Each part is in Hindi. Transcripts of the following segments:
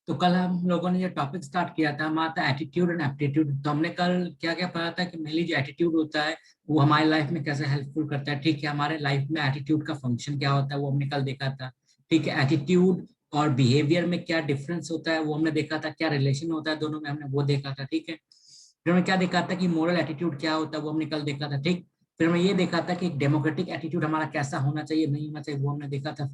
तो कल हम लोगों ने जो टॉपिक स्टार्ट किया था हमारा था एटीट्यूड एंड एप्टीट्यूड। तो हमने कल क्या क्या पढ़ा था कि मेनली जो एटीट्यूड होता है वो हमारे लाइफ में कैसे हेल्पफुल करता है। ठीक है, हमारे लाइफ में एटीट्यूड का फंक्शन क्या होता है वो हमने कल देखा था। ठीक है, एटीट्यूड और बिहेवियर में क्या डिफरेंस होता है वो हमने देखा था, क्या रिलेशन होता है दोनों में हमने वो देखा था। ठीक है, फिर हमने क्या देखा था कि मोरल एटीट्यूड क्या होता है वो हमने कल देखा था। ठीक, फिर हमने ये देखा था कि डेमोक्रेटिक एटीट्यूड हमारा कैसा होना चाहिए नहीं होना चाहिए वो हमने देखा था।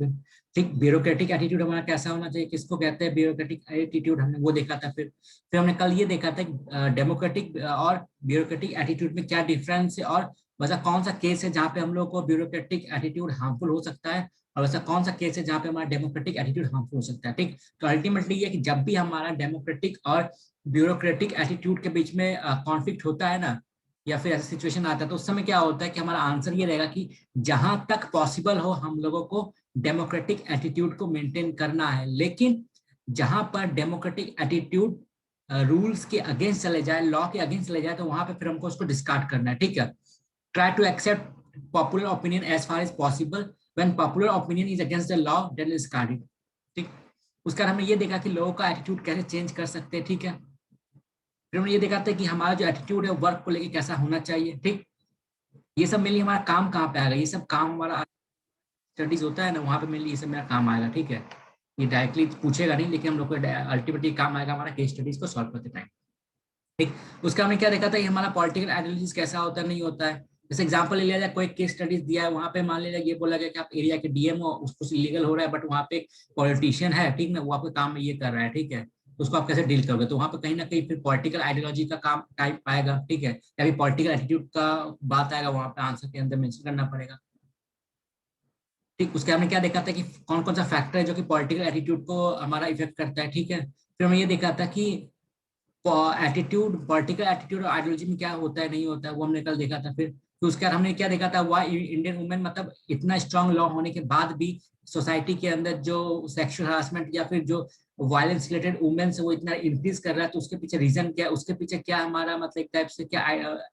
ठीक, ब्यूरोक्रेटिक एटीट्यूड हमारा कैसा होना चाहिए, किसको कहते हैं ब्यूरोक्रेटिक एटीट्यूड, हमने वो देखा था। फिर हमने कल ये देखा था डेमोक्रेटिक और ब्यूरोक्रेटिक एटीट्यूड में क्या डिफरेंस है, और वैसा कौन सा केस है जहाँ पे हम लोग को ब्यूरोक्रेटिक एटीट्यूड हार्मफुल हो सकता है, और वैसा कौन सा केस है जहाँ पे हमारा डेमोक्रेटिक एटीट्यूड हार्मफुल हो सकता है। ठीक, तो अल्टीमेटली ये कि जब भी हमारा डेमोक्रेटिक और ब्यूरोक्रेटिक एटीट्यूड के बीच में कॉन्फ्लिक्ट होता है ना, या फिर ऐसा सिचुएशन आता है, तो उस समय क्या होता है कि हमारा आंसर ये रहेगा कि जहां तक पॉसिबल हो हम लोगों को डेमोक्रेटिक एटीट्यूड को मेंटेन करना है। लेकिन जहां पर डेमोक्रेटिक एटीट्यूड रूल्स के अगेंस्ट चले जाए, लॉ के अगेंस्ट चले जाए, तो वहां पे फिर हमको उसको डिस्कार्ड करना है। ठीक है, try to accept popular opinion as far as possible, when popular opinion is against the law then discard it. ठीक, उसका हमने ये देखा कि लोगों का एटीट्यूड कैसे चेंज कर सकते हैं। ठीक है, फिर हमने ये देखा था कि हमारा जो एटीट्यूड है वर्क को लेके कैसा होना चाहिए। ठीक, ये सब मेनली हमारा काम कहाँ पे आएगा, ये सब काम हमारा स्टडीज होता है ना, वहाँ पे मेनली ये सब मेरा काम आएगा। ठीक है, ये डायरेक्टली पूछेगा नहीं, लेकिन हम लोग को अल्टीमेटली काम आएगा हमारा केस स्टडीज को सॉल्व करते टाइम। ठीक, उसका हमने क्या देखा था कि हमारा पॉलिटिकल आइडियोलॉजीज कैसा होता है नहीं होता है। जैसे एग्जांपल ले लिया जाए, कोई केस स्टडीज दिया है, वहां पे मान लीजिए ये बोला गया कि आप एरिया के डीएम हो, उसको इलीगल हो रहा है, बट वहाँ पे एक पॉलिटिशियन है, ठीक ना, वो आपके काम में ये कर रहा है। ठीक है, तो उसको आप कैसे डील करोगे, तो वहाँ पे कहीं ना कहीं फिर पॉलिटिकल आइडियोलॉजी का काम टाइप आएगा। ठीक है, या फिर पॉलिटिकल एटीट्यूड का बात आएगा, वहाँ पे आंसर के अंदर मेंशन करना पड़ेगा। ठीक, उसके हमने क्या देखा था कि कौन कौन सा फैक्टर है जो कि पॉलिटिकल एटीट्यूड को हमारा इफेक्ट करता है। ठीक है, फिर हमने ये देखा था कि एटीट्यूड, पॉलिटिकल एटीट्यूड और आइडियोलॉजी में क्या होता है नहीं होता है वो हमने कल देखा था। फिर उसके बाद हमने क्या देखा था, वाई इंडियन वुमेन, मतलब इतना स्ट्रांग लॉ होने के बाद भी सोसाइटी के अंदर जो सेक्सुअल हरासमेंट या फिर जो वायलेंस रिलेटेड वुमेन से वो इतना इंक्रीज कर रहा है, तो उसके पीछे रीजन क्या है, उसके पीछे क्या हमारा मतलब एक टाइप से क्या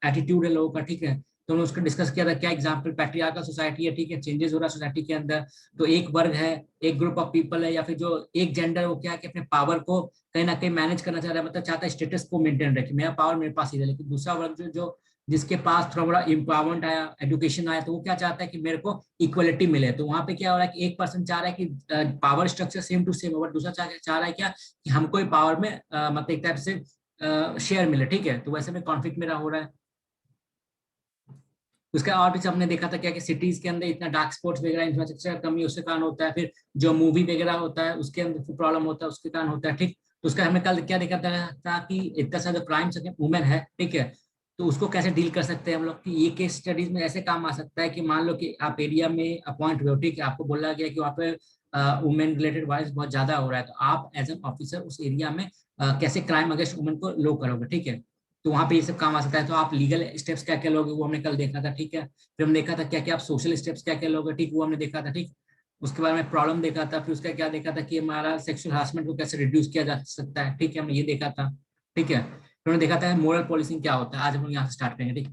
एटीट्यूड है लोगों का। ठीक है, तो हमने उसको डिस्कस किया था, क्या एग्जाम्पल पैट्रियार्कल सोसाइटी है। ठीक है, चेंजेस हो रहा है सोसाइटी के अंदर, तो एक वर्ग है, एक ग्रुप ऑफ पीपल है, या फिर जो एक जेंडर वो क्या है कि अपने पावर को कहीं ना कहीं मैनेज करना चाह रहा है, मतलब चाहता है स्टेटस को मेंटेन रखे, मेरा पावर मेरे पास ही है। लेकिन दूसरा वर्ग जो जिसके पास थोड़ा बड़ा एम्पावरमेंट आया, एजुकेशन आया, तो वो क्या चाहता है कि मेरे को इक्वलिटी मिले। तो वहां पे क्या हो रहा है कि एक पर्सन चाह रहा है कि power structure same to same हो, बट दूसरा चाह रहा है क्या कि हमको पावर में मतलब एक टाइप से शेयर मिले। ठीक है, तो वैसे में कॉन्फ्लिक्ट मेरा हो रहा है। उसका और भी हमने देखा था क्या कि सिटीज के अंदर इतना डार्क स्पॉट्स वगैरह, इंफ्रास्ट्रक्चर कमी उसके कारण होता है। फिर जो मूवी वगैरह होता है उसके अंदर प्रॉब्लम होता है, उसके कारण होता है। ठीक, तो उसका हमें कल क्या देखा था कि इतना सारा क्राइम्स वुमेन है, ठीक है, तो उसको कैसे डील कर सकते हैं हम लोग, कि ये केस स्टडीज में ऐसे काम आ सकता है कि मान लो कि आप एरिया में अपॉइंट हुए हो, ठीक है, आपको बोला गया कि वहाँ पे वुमेन रिलेटेड वायलेंस बहुत ज्यादा हो रहा है, तो आप एज एन ऑफिसर उस एरिया में कैसे क्राइम अगेंस्ट वुमेन को लो करोगे। ठीक है, तो वहां पे ये सब काम आ सकता है। तो आप लीगल स्टेप्स क्या क्या लोगे वो हमने कल देखा था। ठीक है, फिर हमने देखा था क्या क्या आप सोशल स्टेप्स क्या क्या लोगे, ठीक, वो हमने देखा था। ठीक, उसके बारे में प्रॉब्लम देखा था। फिर उसका क्या देखा था कि हमारा सेक्सुअल हरासमेंट को कैसे रिड्यूस किया जा सकता है। ठीक है, हमने ये देखा था। ठीक है, फिर हमने देखा था मोरल पॉलिसिंग क्या होता है, आज हम लोग यहाँ से स्टार्ट करेंगे। ठीक,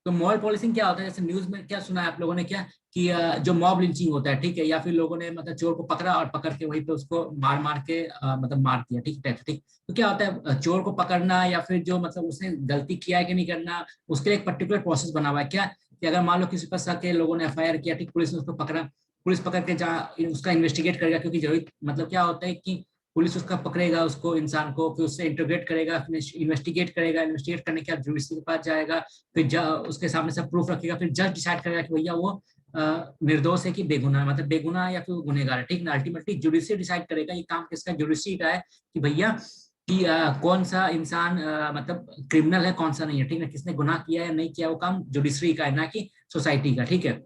तो मॉब पॉलिसिंग क्या होता है, जैसे न्यूज में क्या सुना है आप लोगों ने क्या कि जो मॉब लिंचिंग होता है, ठीक है, या फिर लोगों ने मतलब चोर को पकड़ा और पकड़ के वहीं पे उसको मार मार के मतलब मार दिया। ठीक है, ठीक, तो क्या होता है चोर को पकड़ना या फिर जो मतलब उसने गलती किया है कि नहीं करना, उसके लिए एक पर्टिकुलर प्रोसेस बना हुआ है क्या, कि अगर मान लो किसी पर शक है, लोगों ने एफआईआर किया, ठीक, पुलिस ने उसको पकड़ा, पुलिस पकड़ के जहाँ उसका इन्वेस्टिगेट करेगा, क्योंकि जरूरी मतलब क्या होता है कि पुलिस उसका पकड़ेगा उसको इंसान को, फिर उससे इंटरोगेट करेगा, फिर इन्वेस्टिगेट करेगा, इन्वेस्टिगेट करने के बाद जुडिशरी के पास जाएगा, फिर उसके सामने सब प्रूफ रखेगा, फिर जज डिसाइड करेगा कि भैया वो निर्दोष है कि बेगुनाह है, मतलब बेगुनाह है या फिर वो गुनहगार है। ठीक ना, अल्टीमेटली जुडिशरी डिसाइड करेगा, ये काम किसका, जुडिशरी का है, कि भैया कि कौन सा इंसान मतलब क्रिमिनल है, कौन सा नहीं है। ठीक है, किसने गुनाह किया है नहीं किया, वो काम जुडिशरी का है, ना कि सोसाइटी का। ठीक है,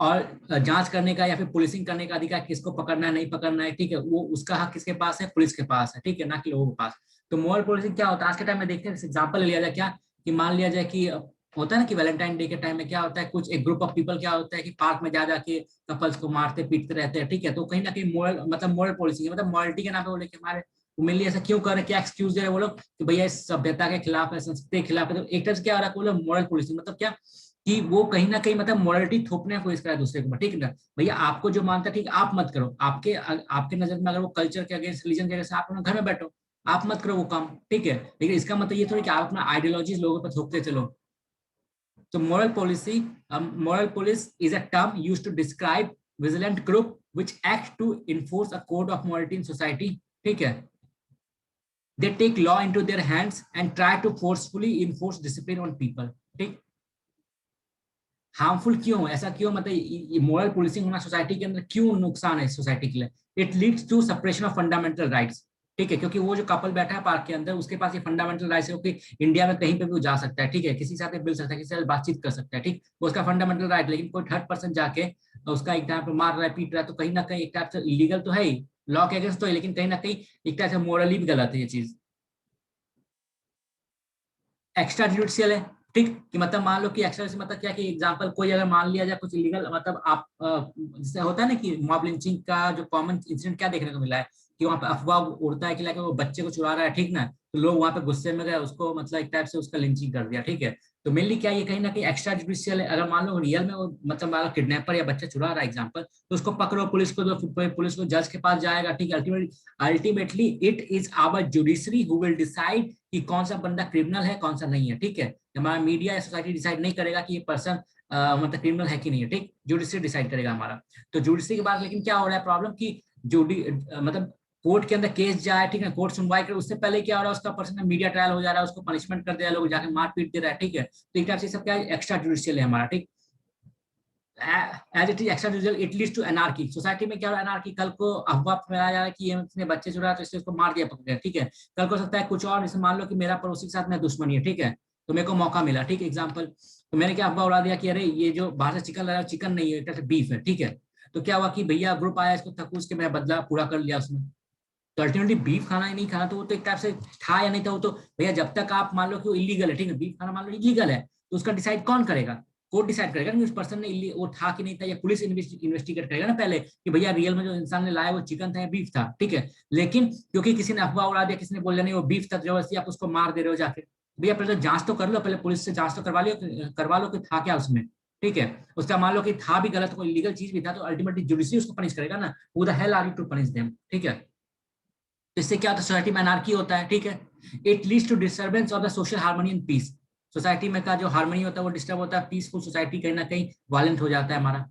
और जांच करने का या फिर पुलिसिंग करने का अधिकार किसको पकड़ना है नहीं पकड़ना है, ठीक है, वो उसका हक किसके पास है, पुलिस के पास है। ठीक है, ना कि लोगों के पास। तो मोरल पुलिसिंग क्या होता है आज के टाइम में, देखते हैं एग्जाम्पल लिया जाए क्या, कि मान लिया जाए कि होता है ना कि वैलेंटाइन डे के टाइम में क्या होता है, कुछ एक ग्रुप ऑफ पीपल क्या होता है कि पार्क में जा जाके कपल्स को मारते पीटते रहते हैं। ठीक है, तो कहीं ना कहीं मोरल मतलब मोरल पॉलिसिंग मतलब मॉरलिटी के नाम पे बोले कि हमारे मेनली ऐसा क्यों कर रहे हैं, क्या एक्सक्यूज दे रहे हैं वो लोग कि भैया इस सभ्यता के खिलाफ है, संस्कृति के खिलाफ है। तो एक तरह से क्या हो रहा है, वो लोग मॉरल पॉलिसिंग मतलब क्या कि वो कहीं ना कहीं मतलब मोरलिटी थोपने की कोशिश करा दूसरे के ऊपर, ठीक है ना। भैया आपको जो मानता है ठीक, आप मत करो, आपके आपके नजर में अगर वो कल्चर के अगेंस्ट, रिलीजन के अगेंस्ट, आप अपना घर में बैठो, आप मत करो वो काम, ठीक है। लेकिन इसका मतलब ये थोड़ी कि आप अपना आइडियोलॉजी लोगों पर थोपते चलो। तो moral police is a term used to describe vigilant group which act to enforce a code of morality in society, ठीक है। They take law into their hands and try to forcefully enforce discipline on people, ठीक। हार्मफुल क्यों, ऐसा क्यों, मतलब मोरल पुलिसिंग होना सोसाइटी के अंदर क्यों नुकसान है सोसाइटी के लिए? It leads to suppression of fundamental rights, ठीक है, क्योंकि वो जो कपल बैठा है पार्क के अंदर, उसके पास ये फंडामेंटल राइट्स है कि इंडिया में कहीं पे भी वो जा सकता है, ठीक है, किसी के साथ मिल सकता है, किसी से बातचीत कर सकता है, ठीक, वो उसका फंडामेंटल राइट। लेकिन कोई थर्ड पर्सन जाके उसका एक टाइप पे मार रहा है, पीट रहा है, तो कहीं ना कहीं एक टाइप से इलीगल तो है ही, लॉ के अगेंस्ट तो है, लेकिन कहीं ना कहीं एक टाइप से मोरली भी गलत है ये चीज। एक्स्ट्रा जुडिशियल है, ठीक, कि मतलब मान लो कि एक्स्ट्रा मतलब क्या, कि एग्जांपल कोई अगर मान लिया जाए कुछ इलीगल, मतलब आप जैसे होता है ना कि मॉब लिंचिंग का जो कॉमन इंसिडेंट क्या देखने को मिला है, कि वहां पे अफवाह उड़ता है कि लाइक वो बच्चे को चुरा रहा है, ठीक ना, तो लोग वहां पे गुस्से में गए, उसको मतलब एक टाइप से उसका लिंचिंग कर दिया, ठीक है। तो मेनली क्या, ये कहीं ना कहीं एक्स्ट्रा जुडिशियल है। अगर मान लो रियल में वो मतलब मान लो किडनैपर या बच्चा चुरा रहा है एग्जाम्पल, तो उसको पकड़ो, पुलिस को दो, पुलिस को जज के पास जाएगा, ठीक है। Ultimately it is our judiciary who will decide कि कौन सा बंदा क्रिमिनल है, कौन सा नहीं है, ठीक है। हमारा मीडिया या सोसाइटी डिसाइड नहीं करेगा कि ये पर्सन मतलब क्रिमिनल है कि नहीं है, ठीक, जुडिशरी डिसाइड करेगा हमारा। तो जुडिशरी के बाद लेकिन क्या हो रहा है प्रॉब्लम, कि मतलब कोर्ट के अंदर केस जाए, ठीक है, कोर्ट सुनवाई करे, उससे पहले क्या हो रहा है, उसका पर्सन मीडिया ट्रायल हो जा रहा है, उसको पनिशमेंट कर दे रहा है, लोग जाके मार पीट दे रहा है, ठीक है। तो एक टाइप से सब क्या एक्स्ट्रा जुडिशियल है हमारा, ठीक। As it is extra judicial, it leads to anarchy. Society में क्या हो रहा है, एनार्की, कल को अफवाह फैलाया जा रहा है कि ये इतने बच्चे चुरा तो इसलिए उसको मार दिया, पकड़ गया, ठीक है। कल को सकता है कुछ और, जैसे मान लो कि मेरा पड़ोसी के साथ में दुश्मनी है, ठीक है, तो मेरे को मौका मिला, ठीक, एग्जाम्पल, तो मैंने क्या अफवाह उड़ा दिया कि अरे ये जो बाहर से चिकन लाया चिकन नहीं है, एक बीफ है, ठीक है। तो क्या हुआ कि भैया ग्रुप आया, इसको थकूस के मैं बदला पूरा कर लिया उसने। तो अल्टीमेटली बीफ खाना ही नहीं खाना, तो वो तो एक टाइप से था या नहीं था, वो तो भैया जब तक आप मान लो कि वो इलीगल है, ठीक है, बीफ खाना मान लो इलीगल है, तो उसका डिसाइड कौन करेगा? कोर्ट डिसाइड करेगा ना उस पर्सन ने वो था कि नहीं था, या पुलिस इन्वेस्टिगेट करेगा ना पहले कि भैया रियल में जो इंसान ने लाया वो चिकन था या बीफ था, ठीक है। लेकिन क्योंकि किसी ने अफवाह उड़ा दिया, किसी ने बोल दिया नहीं वो बीफ था, जबरदस्ती आप उसको मार दे रहे हो जाके, भैया पहले तो जांच तो कर लो, पहले पुलिस से जांच तो करवा लो कि था क्या उसमें, ठीक है। उसका मान लो कि था भी गलत, कोई इलीगल चीज भी था, तो अल्टीमेटली जुडिशरी उसको पनिश करेगा ना, who the hell are you to punish them, ठीक है। इससे क्या होता है, सोसाइटी में अनार्की होता है, ठीक है। It leads to disturbance of the social harmony and peace. Society में का जो हार्मनी होता है वो डिस्टर्ब होता है, पीसफुल सोसाइटी कहीं ना कहीं वायलेंट हो जाता है हमारा।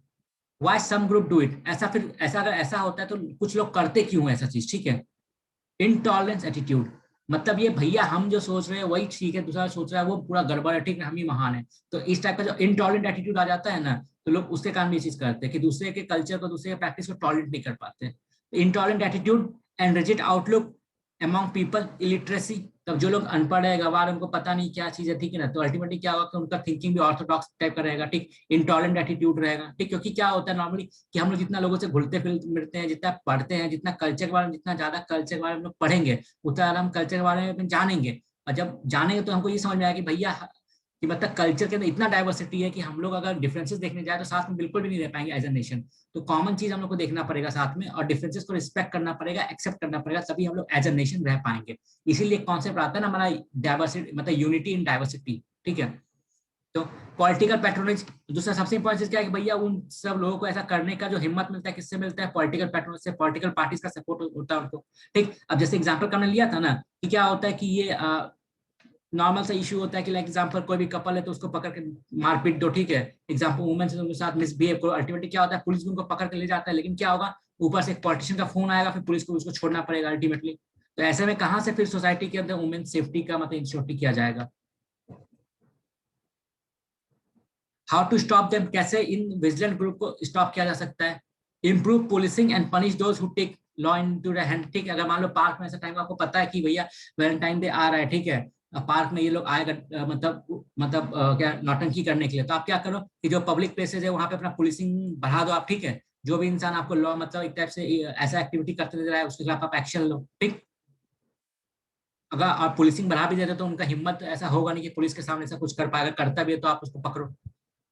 Why some group do it, ऐसा फिर ऐसा अगर ऐसा होता है तो कुछ लोग करते क्यों ऐसा चीज, ठीक है। इनटॉलरेंस एटीट्यूड, मतलब ये भैया हम जो सोच रहे हैं वही ठीक है, दूसरा सोच रहा है वो पूरा गड़बड़ है, ठीक है, हम ही महान है। तो इस टाइप का जो इनटॉलरेंट एटीट्यूड आ जाता है ना, तो लोग उसके कारण ये चीज करते हैं कि दूसरे के कल्चर को, दूसरे के प्रैक्टिस को टॉलरेट नहीं कर पाते। Intolerant attitude and rigid outlook among people, illiteracy, तब जो लोग अनपढ़ है, गवार, उनको पता नहीं क्या चीज है, ठीक है ना, तो अल्टीमेटली क्या होगा कि उनका थिंकिंग भी ऑर्थोडॉक्स टाइप का रहेगा, ठीक, इंटॉलरेंट एटीट्यूड रहेगा, ठीक। क्योंकि क्या होता है नॉर्मली कि हम लोग जितना लोगों से घुलते मिलते हैं, जितना पढ़ते हैं, जितना कल्चर के बारे में, जितना ज्यादा कल्चर के बारे में लोग पढ़ेंगे, उतना ज्यादा हम कल्चर के बारे में जानेंगे। और जब जानेंगे तो हमको ये समझ में आएगा कि भैया कि मतलब कल्चर के अंदर इतना डाइवर्सिटी है कि हम लोग अगर डिफरेंसेस देखने जाए तो साथ में बिल्कुल भी नहीं रह पाएंगे एज अ नेशन। तो कॉमन चीज हम लोग को देखना पड़ेगा साथ में, और डिफरेंसेस को रिस्पेक्ट करना पड़ेगा, एक्सेप्ट करना पड़ेगा, तभी हम लोग एज अ नेशन रह पाएंगे। इसीलिए कॉन्सेप्ट आता है ना हमारा डाइवर्सिटी, मतलब यूनिटी इन डाइवर्सिटी, ठीक है। तो पॉलिटिकल पैट्रोनेज, दूसरा सबसे इंपॉर्टेंट चीज क्या है कि भैया उन सब लोगों को ऐसा करने का जो हिम्मत मिलता है, किससे मिलता है? पॉलिटिकल पैट्रोनेज से, पॉलिटिकल पार्टीज का सपोर्ट होता है उनको, ठीक। अब जैसे एग्जांपल का हमने लिया था ना कि क्या होता है कि ये नॉर्मल सा इशू होता है कि लाइक एग्जांपल कोई भी कपल है तो उसको पकड़ के मारपीट दो, ठीक है, एग्जांपल वुमेन से उनके साथ मिसबिहेव करो, अल्टीमेटली क्या होता है पुलिस भी उनको पकड़ के ले जाता है, लेकिन क्या होगा ऊपर से एक पॉलिटिशियन का फोन आएगा, फिर पुलिस को उसको छोड़ना पड़ेगा अल्टीमेटली। तो ऐसे में कहां से फिर सोसाइटी के अंदर वुमेन सेफ्टी का मतलब इंश्योर किया जाएगा? हाउ टू स्टॉप देम, कैसे इन विजिलेंट ग्रुप को स्टॉप किया जा सकता है? Improve policing and punish those who take law into their hand, ठीक है। अगर मान लो पार्क में ऐसा टाइम आपको पता है कि भैया वैलेंटाइन डे आ रहा है, ठीक है, पार्क में ये लोग आएगा क्या नौटंकी करने के लिए, तो आप क्या करो कि जो पब्लिक प्लेसेस है वहां पे अपना पुलिसिंग बढ़ा दो आप, ठीक है। जो भी इंसान आपको लॉ मतलब एक टाइप से ऐसा एक्टिविटी करते नजर आए उसके खिलाफ आप एक्शन लो, ठीक। अगर आप पुलिसिंग बढ़ा भी देते तो उनका हिम्मत ऐसा होगा नहीं कि पुलिस के सामने ऐसा कुछ कर पाएगा, करता भी है तो आप उसको पकड़ो।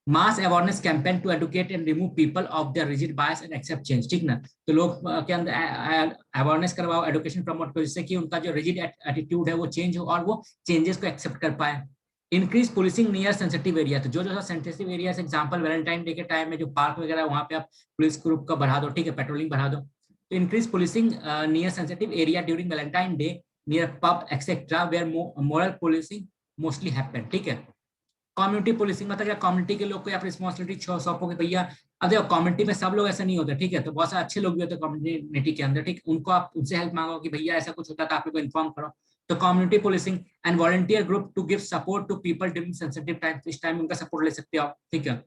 Mass awareness campaign to educate and remove people of their rigid bias and accept change, ठीक ना। तो लोग के अंदर अवेयरनेस करवाओ, एडुकेशन प्रमोट करो, जिससे कि उनका जो रिजिड एटीट्यूड है वो चेंज हो और वो चेंजेस को एक्सेप्ट कर पाए। Increase policing near sensitive area, तो जो sensitive area, example Valentine day के टाइम में जो पार्क वगैरह वहां पे आप पुलिस ग्रुप का बढ़ा दो, ठीक है, पेट्रोलिंग बढ़ा दो। तो increase policing near sensitive area during Valentine Day near pub etcetera where moral policing mostly happen, ठीक है। कम्युनिटी पुलिसिंग मतलब क्या, कम्युनिटी के लोग को आप रिस्पॉन्सिबिलिटी सौंपोगे भैया। अब देखो कम्युनिटी में सब लोग ऐसा नहीं होते, ठीक है, तो बहुत सारे अच्छे लोग भी होते हैं कम्युनिटी के अंदर, ठीक, उनको आप उनसे हेल्प मांगो कि भैया ऐसा कुछ होता है तो आप लोग को इन्फॉर्म करो। तो community policing and volunteer group to give support to people during sensitive time, इस टाइम उनका सपोर्ट ले सकते हो आप, ठीक है।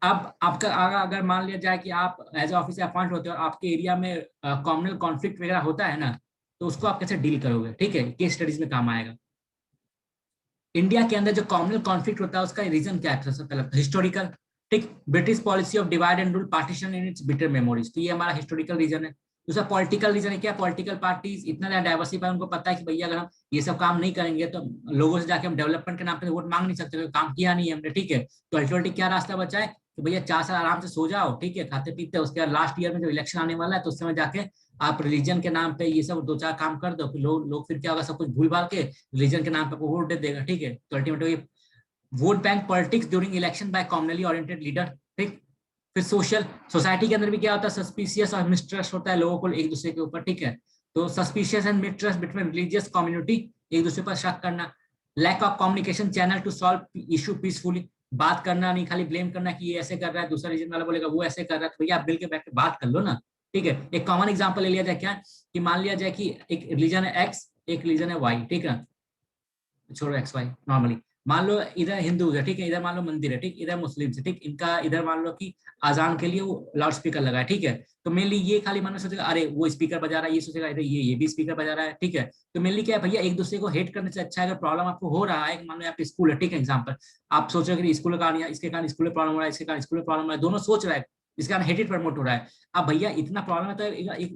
अब आपका अगर मान लिया जाए कि आप एज ऑफिसर अपॉइंट होते हो और आपके एरिया में कॉम्युनल कॉन्फ्लिक्ट वगैरह होता है ना, तो उसको आप कैसे डील करोगे, ठीक है, केस स्टडीज में काम आएगा। इंडिया के अंदर जो कॉमनल कॉन्फ्लिक्ट होता है उसका रीजन क्या है, सबसे पहले हिस्टोरिकल, ठीक, British policy of divide and rule partition in its bitter memories, तो ये हमारा हिस्टोरिकल रीजन है। दूसरा पॉलिटिकल रीजन है, क्या पॉलिटिकल पार्टीज इतना ज्यादा डाइवर्सिफाई, उनको पता है कि भैया अगर हम ये सब काम नहीं करेंगे तो लोगों से जाके हम डेवलपमेंट के नाम पे वोट मांग नहीं सकते, काम किया नहीं हमने, ठीक है। तो अल्टीमेटली क्या रास्ता बचा है कि भैया 4 साल आराम से सो जाओ, ठीक है, खाते पीते, उसके बाद लास्ट ईयर में जो इलेक्शन आने वाला है तो उस समय जाके आप रिलीजन के नाम पे ये सब 2-4 काम कर दो, फिर लोग फिर क्या होगा, सब कुछ भूल भाल के रिलीजन के नाम पे वोट दे देगा, ठीक है। तो ultimately vote bank politics during election by communally oriented leader, ठीक। फिर सोशल सोसाइटी के अंदर भी क्या होता है, सस्पिशियस और मिसट्रस्ट होता है लोगों को एक दूसरे के ऊपर, ठीक है। तो suspicious and mistrust between religious community, एक दूसरे पर शक करना। Lack of communication channel to solve issue peacefully, बात करना नहीं, खाली ब्लेम करना कि ये ऐसे कर रहा है, दूसरा रीजन वाला बोलेगा वो ऐसे कर रहा है, तो भैया आप मिल के बैठ के बात कर लो ना, ठीक है। एक कॉमन एग्जांपल ले लिया जाए, क्या कि मान लिया जाए कि एक रिलीजन है एक्स, एक रिलीजन है वाई, ठीक है, छोड़ो एक्स वाई, नॉर्मली मान लो इधर हिंदू है, ठीक है, इधर मान लो मंदिर है, ठीक, इधर मुस्लिम है, ठीक, इनका इधर मान लो कि अजान के लिए वो लाउड स्पीकर लगा है, ठीक है। तो मेनली ये खाली मानो सोचेगा अरे वो स्पीकर बजा रहा है, ये सोचेगा अरे ये भी स्पीकर बजा रहा है, ठीक है। तो मेनली क्या है भैया, एक दूसरे को हेट करने से अच्छा है, अगर प्रॉब्लम आपको हो रहा है, मान लो आप स्कूल है, ठीक है, एग्जाम्पल आप सोच रहे हो कि स्कूल का इसके कारण स्कूल में प्रॉब्लम हो रहा है, इसके कारण स्कूल में प्रॉब्लम हो रहा है, दोनों सोच रहा है, इसके कारण हेटेड प्रमोट हो रहा है। अब भैया इतना प्रॉब्लम है तो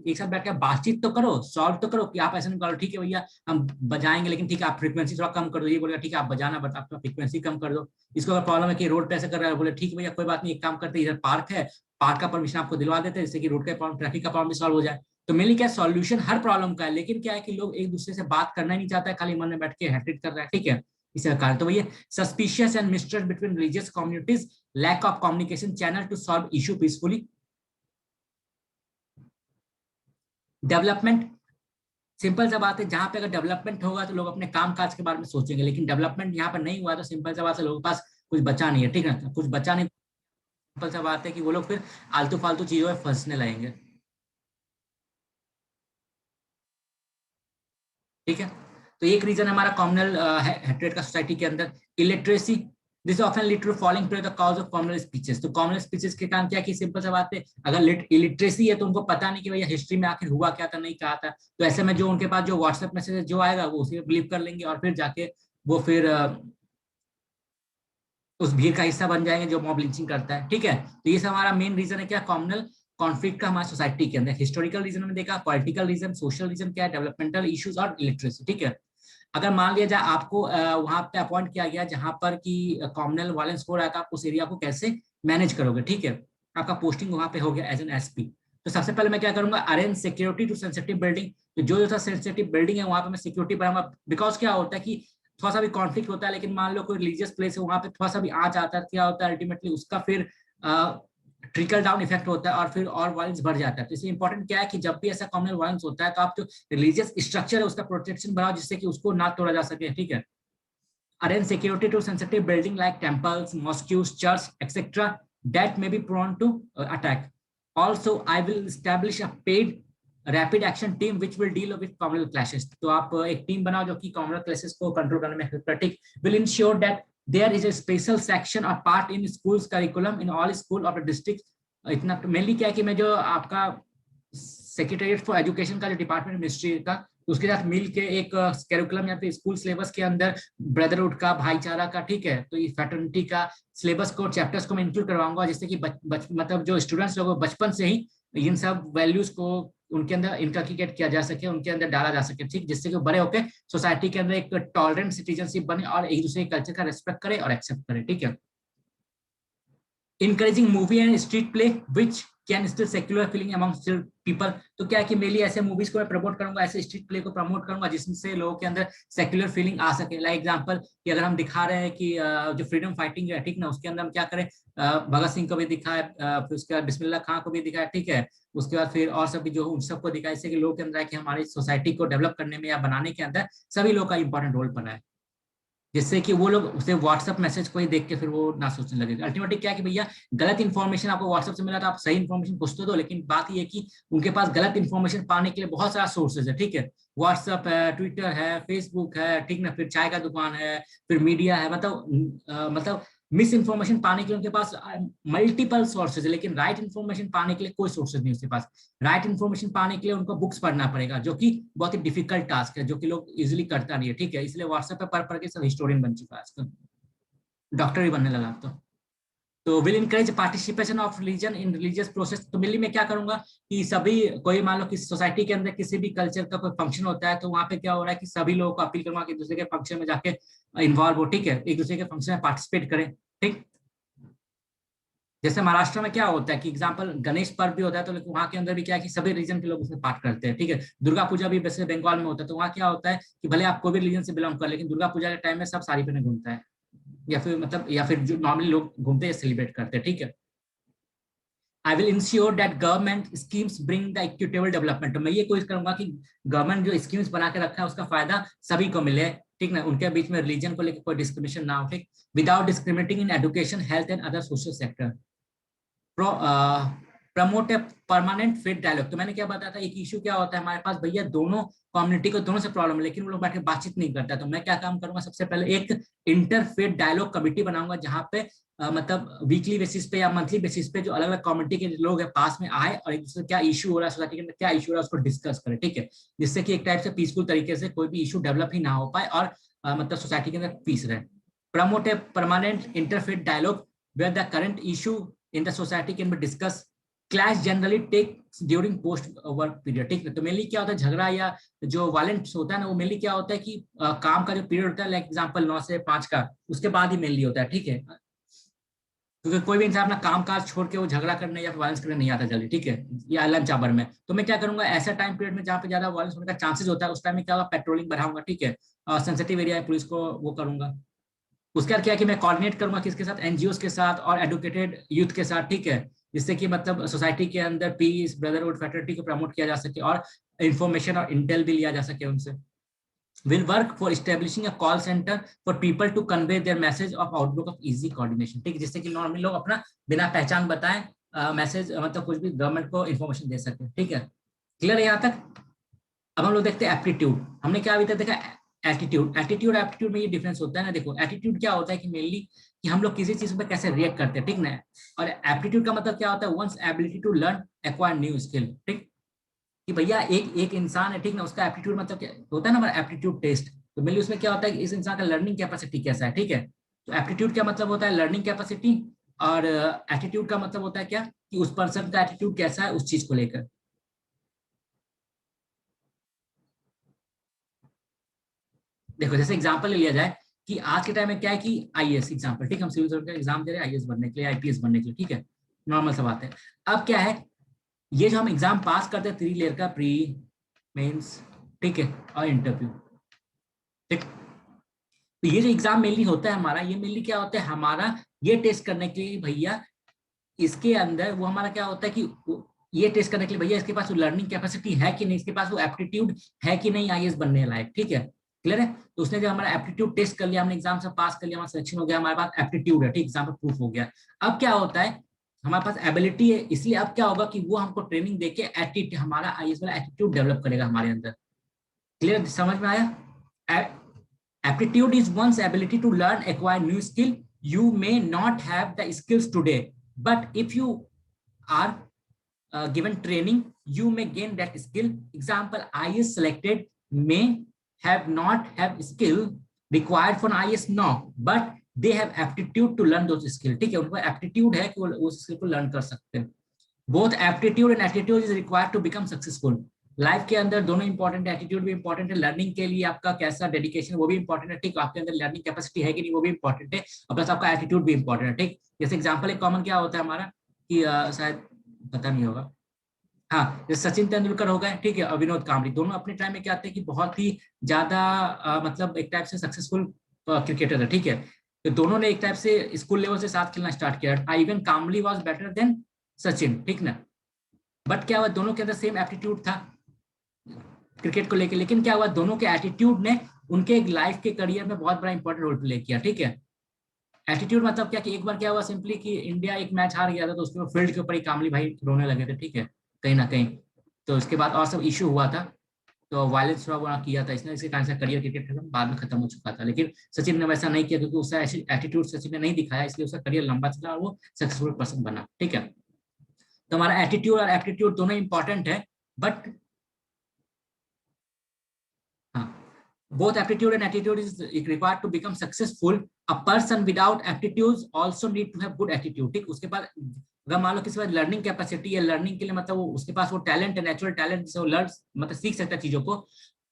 एक साथ बैठ कर बातचीत तो करो, सॉल्व तो करो कि आप ऐसा नहीं करो, ठीक है भैया हम बजाएंगे लेकिन ठीक है आप फ्रीक्वेंसी थोड़ा कम कर दो, ये बोलेगा ठीक है आप बजाना बट आप फ्रीक्वेंसी कम कर दो। इसको अगर प्रॉब्लम है कि रोड पे ऐसे कर रहा है, बोले ठीक है भैया कोई बात नहीं, एक काम करते हैं, इधर पार्क है, पार्क का परमिशन आपको दिलवा देते हैं जिससे कि रोड का प्रॉब्लम, ट्रैफिक का प्रॉब्लम भी सॉल्व हो जाए। तो मेनली क्या सॉल्यूशन हर प्रॉब्लम का है, लेकिन क्या है कि लोग एक दूसरे से बात करना ही नहीं चाहता है, खाली मन में बैठ के हेटेड कर रहा है, ठीक है, इसका कारण। तो भैया suspicious and mistrust between religious communities, lack of communication channel to solve issue peacefully. Development, simple सा बात है, जहां पे अगर डेवलपमेंट होगा तो लोग अपने काम काज के बारे में सोचेंगे, लेकिन डेवलपमेंट यहाँ पर नहीं हुआ तो सिंपल सा बात है लोगों के पास कुछ बचा नहीं है, ठीक है, कुछ बचा नहीं, सिंपल सा बात है कि वो लोग फिर आलतू फालतू चीजों में फंसने लगेंगे, ठीक है। तो एक रीजन हमारा कॉमनल हेट्रेड का सोसाइटी के अंदर illiteracy, this often lead to falling prey the cause of communal speeches. तो कॉमनल स्पीचेस के कारण क्या कि सिंपल सा बात है, अगर इलिटरेसी है तो उनको पता नहीं कि भैया हिस्ट्री में आखिर हुआ क्या था, नहीं कहा था, तो ऐसे में जो उनके पास जो व्हाट्सएप मैसेज जो आएगा वो उसी में बिलीव कर लेंगे और फिर जाके वो फिर उस भीड़ का हिस्सा बन जाएंगे जो मॉब लिंचिंग करता है, ठीक है। तो ये सब हमारा मेन रीजन है, क्या कॉमनल कॉन्फ्लिक्ट का हमारे सोसाइटी के अंदर। हिस्टोरिकल रीजन में देखा, पॉलिटिकल रीजन, सोशल रीजन क्या है, डेवलपमेंटल इश्यूज और इलिटरेसी, ठीक है। अगर मान लिया जाए आपको वहां पे अपॉइंट किया गया जहां पर कि कॉमनल वायलेंस हो रहा था, आप उस एरिया को कैसे मैनेज करोगे, ठीक है, आपका पोस्टिंग वहां पे हो गया एज एन एसपी। तो सबसे पहले मैं क्या करूंगा, arrange security to sensitive building, तो जो सेंसिटिव बिल्डिंग है वहां पे मैं सिक्योरिटी बनाऊंगा, बिकॉज क्या होता है कि थोड़ा सा भी कॉन्फ्लिक्ट होता है, लेकिन मान लो कोई रिलीजियस प्लेस है वहां पे थोड़ा सा भी आंच आता है, क्या होता है अल्टीमेटली उसका फिर ट्रिकल डाउन इफेक्ट होता है और फिर और वायलेंस बढ़ जाता है। तो इसलिए इंपॉर्टेंट क्या है कि जब भी ऐसा कॉमनल वायलेंस होता है तो आप जो रिलीजियस स्ट्रक्चर है उसका प्रोटेक्शन बनाओ जिससे कि उसको ना तोड़ा जा सके, ठीक है। Arrange security to sensitive building like temples, mosques, church, etc. that may be prone to attack. Also, I will establish a paid rapid action team which will deal with communal clashes. तो आप एक टीम बनाओ जो कि कॉमनल क्लैशेस को कंट्रोल करने में हेल्प करे, ठीक। Will ensure that there is a special section और part in schools curriculum in all school of the district. इतना मेनली क्या है कि मैं जो आपका सेक्रेटरीट फॉर एजुकेशन का जो डिपार्टमेंट मिनिस्ट्री का उसके साथ मिल के एक करिकुलम या फिर स्कूल सिलेबस के अंदर ब्रदरहुड का, भाईचारा का, ठीक है, तो ये फैटर्निटी का सिलेबस को, चैप्टर्स को मैं इंक्लूड करवाऊंगा जिससे कि मतलब जो स्टूडेंट्स लोग बचपन से ही इन सब वैल्यूज को उनके अंदर इनकल्केट किया जा सके, उनके अंदर डाला जा सके, ठीक, जिससे कि बड़े होकर सोसाइटी के अंदर एक टॉलरेंट सिटीजनशिप बने और एक दूसरे के कल्चर का रेस्पेक्ट करे और एक्सेप्ट करे, ठीक है। Encouraging movie and street play which can instil secular feeling among still people. तो क्या है कि मेनली ऐसे मूवीज को मैं प्रमोट करूंगा, ऐसे स्ट्रीट प्ले को प्रमोट करूंगा जिससे लोगों के अंदर सेक्युलर फीलिंग आ सके। लाइक एग्जांपल कि अगर हम दिखा रहे हैं कि जो फ्रीडम फाइटिंग है, ठीक ना, उसके अंदर हम क्या करें, भगत सिंह को भी दिखाए, फिर उसके बाद बिस्मिल्लाह खां को भी दिखाया, ठीक है, उसके बाद फिर और सभी जो उन सबको दिखाया, इससे कि लोगों के अंदर है कि हमारी सोसाइटी को डेवलप करने में या बनाने के अंदर सभी लोग का इंपॉर्टेंट रोल पड़ा है, जिससे कि वो लोग उसे व्हाट्सएप मैसेज को ही देख के फिर वो ना सोचने लगेगा। अल्टीमेटली क्या है कि भैया गलत इन्फॉर्मेशन आपको व्हाट्सएप से मिला तो आप सही इन्फॉर्मेशन पूछ तो दो, लेकिन बात ये है कि उनके पास गलत इन्फॉर्मेशन पाने के लिए बहुत सारा सोर्सेज है, ठीक है, व्हाट्सएप है, ट्विटर है, फेसबुक है, ठीक ना, फिर चाय का दुकान है, फिर मीडिया है, मतलब मिस इन्फॉर्मेशन पाने के लिए उनके पास मल्टीपल सोर्सेज है, लेकिन राइट इन्फॉर्मेशन पाने के लिए कोई सोर्सेज नहीं उसके पास। राइट इन्फॉर्मेशन पाने के लिए उनको बुक्स पढ़ना पड़ेगा, जो कि बहुत ही डिफिकल्ट टास्क है, जो कि लोग इजिली करता नहीं है, ठीक है, इसलिए व्हाट्सएप पे पढ़ पढ़ के सब हिस्टोरियन बन चुका है आजकल, डॉक्टर ही बनने लगा अब तो will encourage participation of religion in religious process. तो मिली मैं क्या करूंगा कि सभी, कोई मान लो कि सोसाइटी के अंदर किसी भी कल्चर का कोई फंक्शन होता है, तो वहां पे क्या हो रहा है कि सभी लोगों को अपील करूंगा कि एक दूसरे के फंक्शन में जाके इन्वॉल्व हो, ठीक है, एक दूसरे के फंक्शन में पार्टिसिपेट करें, ठीक। जैसे महाराष्ट्र में क्या होता है कि एग्जाम्पल गणेश पर्व भी होता है, तो लेकिन वहां के अंदर भी क्या है कि सभी रीजन के लोग उसमें पार्ट करते हैं, ठीक है। दुर्गा पूजा भी वैसे बंगाल में होता है, तो वहाँ क्या होता है कि भले आप कोई भी रीजन से बिलोंग कर, लेकिन दुर्गा पूजा के टाइम में सब साड़ी पहने घूमता है, या फिर जो नॉर्मली लोग घूमते हैं सेलिब्रेट करते हैं, ठीक है। I will ensure that government schemes bring the equitable development. तो मैं ये कोशिश करूंगा कि गवर्नमेंट जो स्कीम्स बना के रखा है उसका फायदा सभी को मिले, ठीक ना, उनके बीच में रिलीजन को लेकर कोई डिस्क्रिमिनेशन ना हो, ठीक, without discriminating in education, health and other social sector. Promote a permanent faith dialogue. तो मैंने क्या बताया था, एक इशू क्या होता है हमारे पास भैया, दोनों कम्युनिटी को दोनों से प्रॉब्लम है, लेकिन वो लोग बैठ के बातचीत नहीं करता। तो मैं क्या काम करूंगा, सबसे पहले एक इंटरफेथ डायलॉग कमेटी बनाऊंगा, जहां पे मतलब वीकली बेसिस पे या मंथली बेसिस पे जो अलग अलग कम्युनिटी के लोग हैं पास में आए और एक दूसरे क्या इशू हो रहा है सोसाइटी के अंदर, क्या इशू हो रहा है उसको डिस्कस करें, ठीक है, जिससे कि एक टाइप से पीसफुल तरीके से कोई भी इशू डेवलप ही ना हो पाए और मतलब सोसाइटी के अंदर पीस रहे। Promote a permanent interfaith dialogue where the current issue in the society can be discussed. Clash generally takes during post work period, ठीक है। तो मेनली क्या होता है, झगड़ा या जो वायलेंस होता है ना, वो मेनली क्या होता है कि काम का जो पीरियड होता है, लाइक एग्जांपल 9 से 5 का, उसके बाद ही मेनली होता है, ठीक है, क्योंकि कोई भी इंसान अपना काम काज छोड़ के वो झगड़ा करने या वायलेंस करने नहीं आता जल्दी, ठीक है, या लंच आवर में। तो मैं क्या करूंगा, ऐसा टाइम पीरियड में जहाँ पे ज्यादा वायलेंस होने का चांसेस होता है, उस टाइम में क्या होगा, पेट्रोलिंग बढ़ाऊंगा, ठीक है, और सेंसिटिव एरिया पुलिस को वो करूंगा। उसके बाद क्या है कि मैं कोऑर्डिनेट करूंगा किसके साथ, एनजीओ के साथ और एडुकेटेड यूथ के साथ, ठीक है, जिससे कि मतलब सोसाइटी के अंदर पीस, ब्रदरहुड, फ्रेटर्निटी को प्रमोट किया जा सके और इंफॉर्मेशन और इंटेल भी लिया जा सके उनसे। Will work for establishing a call centre for people to convey their message of outlook of easy coordination, ठीक है, जिससे कि नॉर्मली लोग अपना बिना पहचान बताए मैसेज मतलब कुछ भी गवर्नमेंट को इन्फॉर्मेशन दे सके, ठीक है। क्लियर है यहाँ तक। अब हम लोग देखते हैं एप्टीट्यूड। हमने क्या अभी तक देखा, एटीट्यूड। एप्टीट्यूड में ये डिफरेंस होता है ना, देखो एटीट्यूड क्या होता है कि मेनली कि हम लोग किसी चीज पे कैसे रिएक्ट करते हैं, ठीक ना, और एप्टीट्यूड का मतलब क्या होता है, one's ability to learn acquire new skill, ठीक, कि भैया एक एक इंसान है, ठीक ना, उसका एप्टीट्यूड मतलब क्या होता है ना, हमारा एप्टीट्यूड टेस्ट। तो मेनली उसमें क्या होता है कि इस इंसान का लर्निंग कैपेसिटी कैसा है, ठीक है। तो एप्टीट्यूड का मतलब होता है लर्निंग कैपेसिटी, और एटीट्यूड का मतलब होता है क्या, कि उस पर्सन का एटीट्यूड कैसा है उस चीज को लेकर। देखो जैसे एग्जांपल ले लिया जाए कि आज के टाइम में क्या है कि आईएएस एग्जांपल, ठीक, हम सिविल सर्विस का एग्जाम दे रहे हैं आईएएस बनने के लिए, आईपीएस बनने के लिए, ठीक है, नॉर्मल सा बात है। अब क्या है, ये जो हम एग्जाम पास करते हैं 3 लेयर का, प्री, मेंस, ठीक है, और इंटरव्यू, ठीक। तो ये जो एग्जाम मेनली होता है हमारा, ये मेनली क्या होता है हमारा, ये टेस्ट करने के लिए भैया, इसके अंदर वो हमारा क्या होता है कि ये टेस्ट करने के लिए भैया इसके पास वो लर्निंग कैपेसिटी है कि नहीं, इसके पास वो एप्टीट्यूड है कि नहीं आईएएस बनने लायक, ठीक है, क्लियर है। तो उसने जब हमारा एप्टीट्यूड टेस्ट कर लिया, हमने एग्जाम से पास कर लिया, हमारा सिलेक्शन हो गया, हमारे पास एप्टीट्यूड है, ठीक, एग्जाम पर प्रूफ हो गया। अब क्या होता है, हमारे पास एबिलिटी है, इसलिए अब क्या होगा कि वो हमको ट्रेनिंग देके एटीट्यूड, हमारा आईएएस वाला एटीट्यूड डेवलप करेगा हमारे अंदर। क्लियर, समझ में आया। Aptitude is one's ability to learn, acquire new skill. You may not have the skills today, but if you are given training, you may gain that skill. Example, IAS selected may have not have skill required for an IAS now, but they have aptitude to learn those skill. ठीक है, उनको aptitude है कि वो उस skill को learn कर सकते हैं। Both aptitude and attitude is required to become successful. Life के अंदर दोनों इंपॉर्टेंट है, एटीट्यूड भी इंपॉर्टेंट है, लर्निंग के लिए आपका कैसा डेडिकेशन वो भी इंपॉर्टेंट है, ठीक, आपके अंदर लर्निंग कैपेसिटी है कि नहीं वो भी इंपॉर्टेंट है, और प्लस आपका एटीट्यूड भी इंपॉर्टेंट है, ठीक। जैसे एग्जांपल एक कॉमन क्या होता है हमारा कि शायद पता नहीं होगा। हाँ, जैसे सचिन तेंदुलकर हो गए, ठीक है, और विनोद कांबली, दोनों अपने टाइम में क्या थे कि बहुत ही ज्यादा मतलब एक टाइप से सक्सेसफुल क्रिकेटर है, ठीक है। तो दोनों ने एक टाइप से स्कूल लेवल से साथ खेलना स्टार्ट किया। Even Kambli was better than Sachin, ठीक ना। बट क्या हुआ, दोनों के अंदर सेम एप्टीट्यूड था क्रिकेट को लेके, लेकिन क्या हुआ, दोनों के एटीट्यूड ने उनके लाइफ के करियर में बहुत बड़ा इंपॉर्टेंट रोल प्ले किया, ठीक है। एटीट्यूड मतलब क्या कि एक बार क्या हुआ सिंपली कि इंडिया एक मैच हार गया था, तो उसके फील्ड के ऊपर ही कामली भाई रोने लगे थे, ठीक है, कहीं ना कहीं। तो उसके बाद और सब इशू हुआ था, तो वायलेंस थोड़ा बड़ा किया था इसने, इसके कारण से करियर क्रिकेट बाद में खत्म हो चुका था। लेकिन सचिन ने वैसा नहीं किया, क्योंकि उसका एटीट्यूड सचिन ने नहीं दिखाया, इसलिए उसका करियर लंबा चला और वो सक्सेसफुल पर्सन बना, ठीक है। तो हमारा एटीट्यूड और एप्टीट्यूड दोनों इंपॉर्टेंट है, but both aptitude and attitude is required to become successful. A person without aptitudes also need to have good attitude, ठीक। उसके पास अगर मान लो किसी पास लर्निंग कैपेसिटी है, लर्निंग के लिए मतलब वो उसके पास वो टैलेंट है, नेचुरल टैलेंट से वो लर्न मतलब सीख सकता है चीजों को।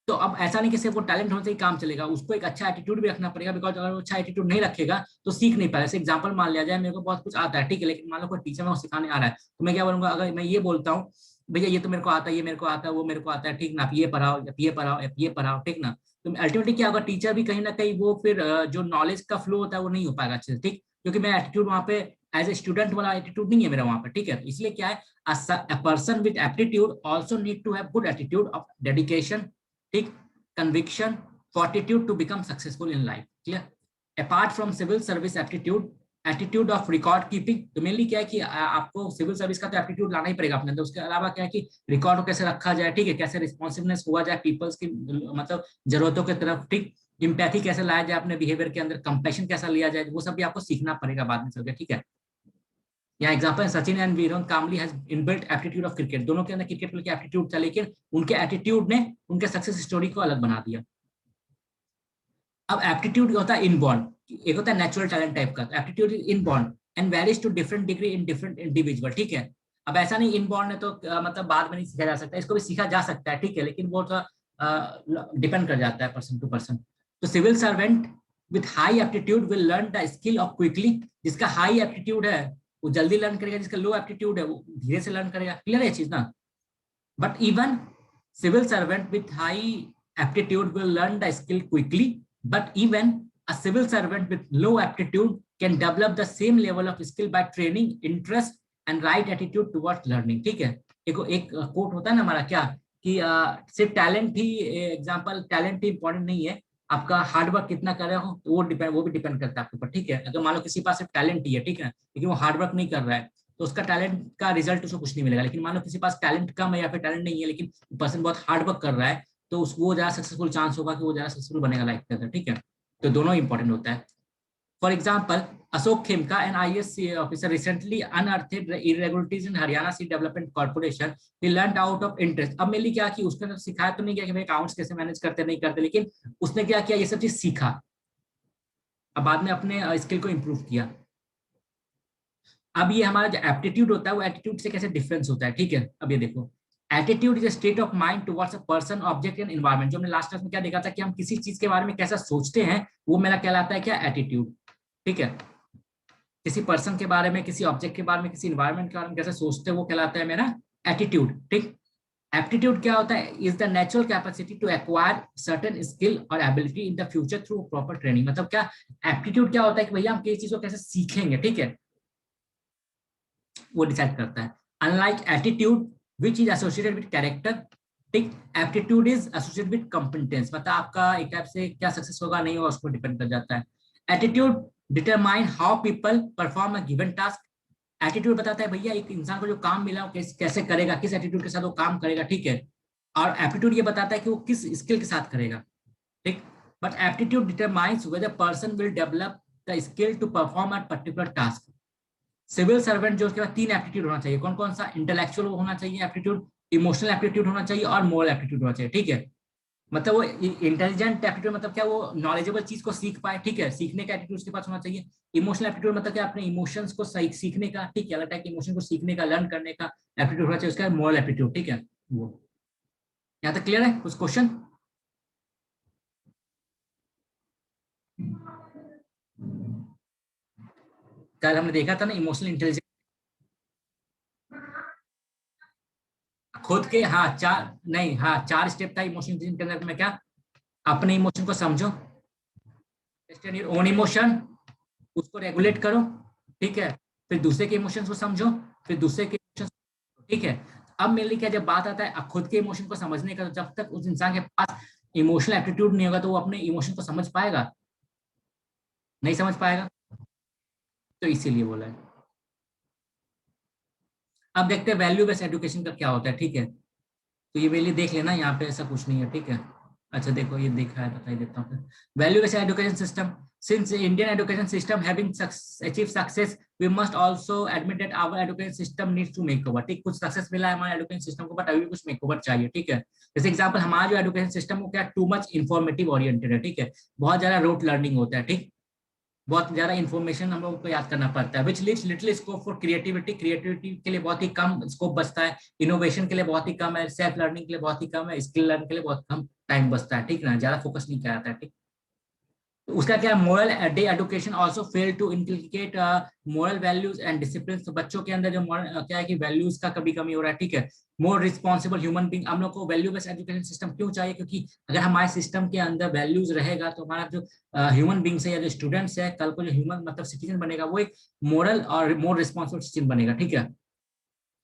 तो अब ऐसा नहीं कि सिर्फ वो टैलेंट होने से ही काम चलेगा, उसको एक अच्छा एटीट्यूड भी रखना पड़ेगा, बिकॉज अगर वो अच्छा एटीट्यूड नहीं रखेगा तो सीख नहीं पाएगा। जैसे एग्जांपल मान लिया जाए, मेरे को बहुत कुछ आता है, ठीक है, लेकिन मान लो कोई टीचर में सिखाने आ रहा है, तो मैं क्या बोलूंगा, अगर मैं ये बोलता हूँ भैया ये तो मेरे को आता है, ये मेरे को आता है, वो मेरे को आता है, ठीक ना, आप ये पढ़ाओ, आप ये पढ़ाओ, आप ये पढ़ाओ, ठीक ना। तो अल्टीमेटली क्या होगा, टीचर भी कहीं ना कहीं वो फिर जो नॉलेज का फ्लो होता है वो नहीं हो पाएगा अच्छे से, ठीक। क्योंकि मैं एटीट्यूड वहाँ पे एज ए स्टूडेंट वाला एटीट्यूड नहीं है मेरा वहाँ पे, ठीक है। तो इसलिए क्या है, a person with aptitude also need to have good attitude of dedication, ठीक, conviction, fortitude to become successful in life, clear। apart from civil service aptitude, attitude of record keeping, तो मेनली क्या है कि आपको सिविल सर्विस का तो एप्टीट्यूड लाना ही पड़ेगा अपने अंदर। उसके अलावा क्या है कि रिकॉर्ड को कैसे रखा जाए, ठीक है, कैसे रिस्पॉन्सिवनेस हुआ जाए पीपल्स की मतलब जरूरतों की तरफ, ठीक, इम्पैथी कैसे लाया जाए अपने बिहेवियर के अंदर, कंपैशन कैसा लिया जाए, वो सब भी आपको सीखना पड़ेगा बाद में चल के, ठीक है। यहाँ example Sachin and Viren Kambli has inbuilt aptitude of cricket, दोनों के अंदर क्रिकेट के एप्टीट्यूड था, लेकिन उनके एटीट्यूड ने उनके सक्सेस स्टोरी को अलग बना दिया। अब एप्टीट्यूड होता है इनबॉर्न, एक होता है नेचुरल टैलेंट टाइप का, aptitude is inborn and varies to different degree in different individual, ठीक है। अब ऐसा नहीं इनबॉर्न है तो मतलब बाद में नहीं सीखा जा सकता, इसको भी सीखा जा सकता है, ठीक है, लेकिन वो थोड़ा डिपेंड कर जाता है पर्सन टू पर्सन। तो civil servant with high aptitude will learn the skill of quickly, जिसका हाई एप्टीट्यूड है वो जल्दी लर्न करेगा, जिसका लो एप्टीट्यूड है वो धीरे से लर्न करेगा, क्लियर है चीज ना। But even civil servant with high aptitude will learn the skill quickly, but even a civil servant with low aptitude can develop the same level of skill by training, interest and right attitude towards learning, ठीक है। एक कोट होता है ना हमारा क्या कि सिर्फ टैलेंट ही, एग्जांपल टैलेंट ही इंपॉर्टेंट नहीं है, आपका हार्डवर्क कितना कर रहे हो तो वो भी डिपेंड करता है आपके ऊपर, ठीक है। अगर मान लो किसी पास सिर्फ टैलेंट ही है, ठीक है, लेकिन वो हार्डवर्क नहीं कर रहा है, तो उसका टैलेंट का रिजल्ट उसको कुछ नहीं मिलेगा। लेकिन मान लो किसी पास टैलेंट कम है या फिर टैलेंट नहीं है, लेकिन पर्सन बहुत हार्ड वर्क कर रहा है, तो वो ज्यादा सक्सेसफुल चांस होगा कि वो ज्यादा सक्सेसफुल बनेगा लाइफ के अंदर, ठीक है। तो दोनों इंपॉर्टेंट होता है। For example Ashok Khemka an IAS officer recently unearthed irregularities in Haryana seed development corporation, he learned out of interest. अब मेनली क्या कि उसने सिखाया तो नहीं किया कि भाई अकाउंट्स कैसे मैनेज करते नहीं करते, लेकिन उसने क्या किया, ये सब चीज सीखा, अब बाद में अपने स्किल को इम्प्रूव किया। अब ये हमारा जो एप्टीट्यूड होता है वो एटीट्यूड से कैसे डिफरेंस होता है, ठीक है। अब ये देखो, attitude is a state of mind towards a person, object and environment. जो हमने लास्ट क्लास में क्या देखा था कि हम किसी चीज के बारे में कैसा सोचते हैं, वो मेरा कहलाता है क्या, एटीट्यूड, ठीक है। किसी पर्सन के बारे में, किसी ऑब्जेक्ट के बारे में, किसी इन्वायरमेंट के बारे में कैसे सोचते हैं, वो कहलाता है मेरा एटीट्यूड, ठीक। एप्टीट्यूड क्या होता है, is the natural capacity to acquire certain skill और ability in the future through proper training. मतलब क्या, एप्टीट्यूड क्या होता है कि भैया हम किसी चीज को कैसे सीखेंगे, ठीक है, वो डिसाइड करता है। Unlike attitude which is associated with character, ठीक, aptitude is associated with competence, मतलब आपका एक टाइप से क्या सक्सेस होगा नहीं होगा उसको डिपेंड कर जाता है। Attitude determine how people perform a given task. Attitude बताता है भैया एक इंसान को जो काम मिला वो कैसे करेगा, किस एटीट्यूड के साथ वो काम करेगा, ठीक है। और एप्टीट्यूड ये बताता है कि वो किस स्किल के साथ करेगा, ठीक। But aptitude determines whether person will develop the skill to perform at particular task. Civil servant जो उसके बाद तीन एप्टीट्यूड होना चाहिए, कौन कौन सा, इंटेलेक्चुअल होना चाहिए एप्टीट्यूड, इमोशनल एप्टीट्यूड होना चाहिए और मोरल एप्टीट्यूड होना चाहिए, ठीक है। मतलब वो इंटेलिजेंट एप्टीट्यूड मतलब क्या, वो नॉलेजेबल चीज को सीख पाए, ठीक है, सीखने का एटीट्यूड उसके पास होना चाहिए। इमोशनल एप्टीट्यूड मतलब क्या, अपने इमोशंस को सीखने का, ठीक है, अलग टाइप के इमोशन को सीखने का, लर्न करने का एप्टीट्यूड होना चाहिए। उसका मोरल एप्टीट्यूड, ठीक है। वो यहाँ तक क्लियर है कुछ क्वेश्चन। कल हमने देखा था ना इमोशनल इंटेलिजेंस। खुद के, हाँ चार नहीं, हाँ चार स्टेप था इमोशन इंटेलिजेंस के अंदर में। क्या? अपने इमोशन को समझो, अंडरस्टैंड योर ओन इमोशन, उसको रेगुलेट करो, ठीक है। फिर दूसरे के इमोशंस को समझो, फिर दूसरे के इमोशंस, ठीक है। अब मेरे लिए क्या, जब बात आता है खुद के इमोशन को समझने का, तो जब तक उस इंसान के पास इमोशनल एप्टीट्यूड नहीं होगा तो वो अपने इमोशन को समझ पाएगा? नहीं समझ पाएगा। तो इसीलिए बोला है। अब देखते हैं वैल्यू बेस्ड एजुकेशन का क्या होता है, ठीक है। तो ये मेरे लिए देख लेना, यहाँ पे ऐसा कुछ नहीं है, ठीक है। अच्छा देखो ये देखा है, बता ही देता हूँ। Value based education system, since Indian education system having achieve success, we must also admit that our education system needs to make over. ठीक, कुछ सक्सेस मिला है हमारे एजुकेशन सिस्टम को, बट अभी भी कुछ मेक ओवर चाहिए, ठीक है। जैसे एग्जांपल, हमारा जो एजुकेशन सिस्टम वो क्या, टू मच इंफॉर्मेटिव ओरिएंटेड है, ठीक है। बहुत ज्यादा रोट लर्निंग होता है, ठीक। बहुत ज्यादा इन्फॉर्मेशन हम लोगों को याद करना पड़ता है, विच leaves little scope for creativity. Creativity के लिए बहुत ही कम स्कोप बचता है, इनोवेशन के लिए बहुत ही कम है, सेल्फ लर्निंग के लिए बहुत ही कम है, स्किल लर्निंग के लिए बहुत कम टाइम बचता है, ठीक ना। ज्यादा फोकस नहीं किया जाता है, ठीक। तो उसका क्या, moral day education also fail to inculcate moral values and discipline. तो बच्चों के अंदर जो क्या है कि वैल्यूज का कभी कमी हो रहा है, ठीक है। मोर रिस्पॉन्सिबल ह्यूमन बींग, हम लोग को वैल्यू बेस्ड एजुकेशन सिस्टम क्यों चाहिए, क्योंकि अगर हमारे सिस्टम के अंदर वैल्यूज रहेगा तो हमारा जो ह्यूमन बींग्स है या जो स्टूडेंट्स है, कल को जो ह्यूमन मतलब सिटीजन बनेगा, वो एक मोरल और मोर रिस्पॉन्सिबल सिटीजन बनेगा, ठीक है।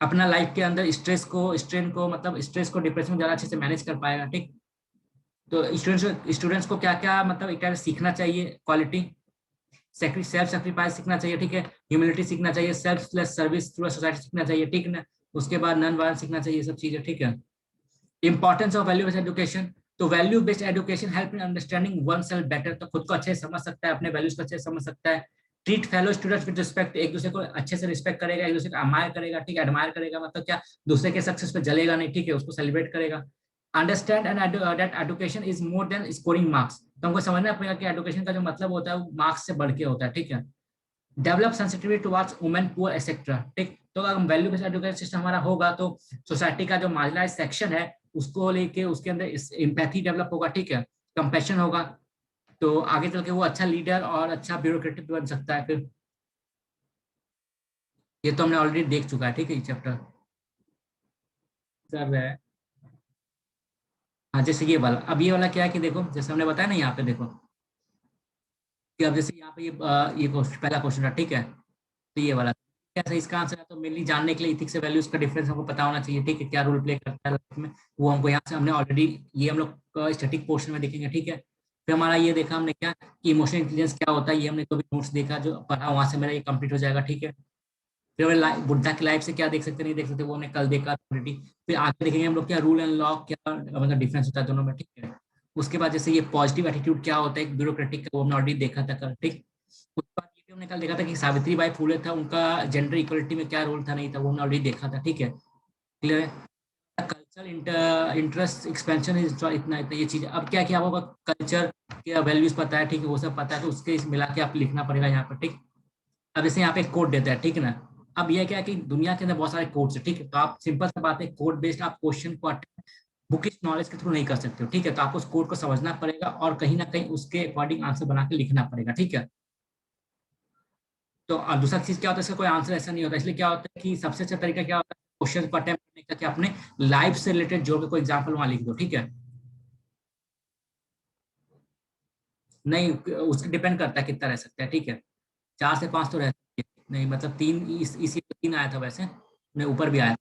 अपना लाइफ के अंदर स्ट्रेस को, स्ट्रेन को, मतलब स्ट्रेस को, डिप्रेशन को ज्यादा अच्छे से मैनेज कर पाएगा, ठीक। तो स्टूडेंट्स को क्या क्या मतलब एक तरह से सीखना चाहिए, क्वालिटी, सेल्फ सेक्रीफाइस सीखना चाहिए, ठीक है। ह्यूमिलिटी सीखना चाहिए, सेल्फलेस सर्विस थ्रू सोसाइटी सीखना चाहिए, ठीक है ना। उसके बाद नॉन वायलेंस सीखना चाहिए, सब चीजें, ठीक है। Importance of value based education, तो value based education help in understanding oneself better. तो खुद को अच्छे से समझ सकता है, अपने वैल्यूज को अच्छे से समझ सकता है। Treat fellow students with respect, एक दूसरे को अच्छे से रिस्पेक्ट करेगा, एक दूसरे को अमायर करेगा, ठीक है। एडमायर करेगा मतलब क्या, दूसरे के सक्सेस पे जलेगा नहीं, ठीक है, उसको सेलिब्रेट करेगा। Understand and that education is more than scoring marks, तो हमको समझना पड़ेगा कि एजुकेशन का जो मतलब होता है वो मार्क्स से बढ़ के होता है, ठीक है। Develop sensitivity towards women poor etcetera, ठीक। तो अगर वैल्यू बेस्ड एजुकेशन सिस्टम हमारा होगा तो सोसाइटी का जो मार्जिनलाइज सेक्शन है उसको लेके उसके अंदर एम्पैथी डेवलप होगा, ठीक है। कंपैशन होगा, तो आगे चल के वो अच्छा लीडर और अच्छा ब्यूरोक्रेटिक बन सकता है फिर। ये तो हमने ऑलरेडी देख चुका है, ठीक है, ये चैप्टर सब है। हाँ जैसे ये वाला, अब ये वाला क्या है कि देखो, जैसे हमने बताया ना, यहाँ पे देखो कि अब जैसे यहाँ पे ये पहला क्वेश्चन था, ठीक है। तो ये वाला कैसे, इसका आंसर है तो मेनली जानने के लिए इथिक्स से वैल्यूज का डिफरेंस हमको पता होना चाहिए, ठीक है। क्या रोल प्ले करता है लाइफ में, वो हमको यहाँ से हमने ऑलरेडी, ये हम लोग स्टैटिक पोर्शन में देखेंगे, ठीक है। फिर हमारा ये देखा हमने क्या कि इमोशनल इंटेलिजेंस क्या होता है, ये हमने तो भी नोट्स देखा, जो पढ़ा वहां से मेरा ये कंप्लीट हो जाएगा, ठीक है। फिर हमें बुद्धा की लाइफ से क्या देख सकते नहीं देख सकते, वो हमने कल देखा ऑलरेडी। फिर आगे देखेंगे हम लोग क्या रूल एंड लॉ, क्या मतलब डिफरेंस होता है दोनों में, ठीक है। उसके बाद जैसे ये पॉजिटिव एटीट्यूड क्या होता है ब्यूरोक्रेटिक का, वो हमने ऑलरेडी देखा था कल, ठीक। उसके बाद ये भी हमने कल देखा था कि सावित्री बाई फुले था, उनका जेंडर इक्वलिटी में क्या रोल था नहीं था, वो हमने ऑलरेडी देखा था, ठीक है। क्लियर है। कल्चरल इंटरेस्ट एक्सपेंशन इतना इतना ये चीज। अब क्या क्या होगा, कल्चर के वैल्यूज पता है, ठीक है, वो सब पता है, तो उसके मिला के आप लिखना पड़ेगा यहाँ पर, ठीक। अब जैसे यहाँ पे कोड देता है, ठीक है ना। अब यह क्या है कि दुनिया के अंदर बहुत सारे कोड्स है, ठीक है। तो आप सिंपल सा बात है, कोड बेस्ड आप क्वेश्चन को बुकिश नॉलेज के थ्रू नहीं कर सकते हो, ठीक है। तो आपको उस कोड को समझना पड़ेगा और कहीं ना कहीं उसके अकॉर्डिंग आंसर बना के लिखना पड़ेगा, ठीक है। तो दूसरा चीज क्या होता है, इसका कोई आंसर ऐसा नहीं होता, इसलिए क्या होता है कि सबसे अच्छा तरीका क्या होता है क्वेश्चन को अटेम्प्ट करने का, कि अपने लाइफ से रिलेटेड जोड़ के कोई एग्जाम्पल वहां लिख दो, ठीक है। नहीं, उसके डिपेंड करता है कितना रह सकता है, ठीक है। 4 से 5 तो रह सकते हैं। नहीं मतलब 3, इसी 3 आया था वैसे, नहीं ऊपर भी आया।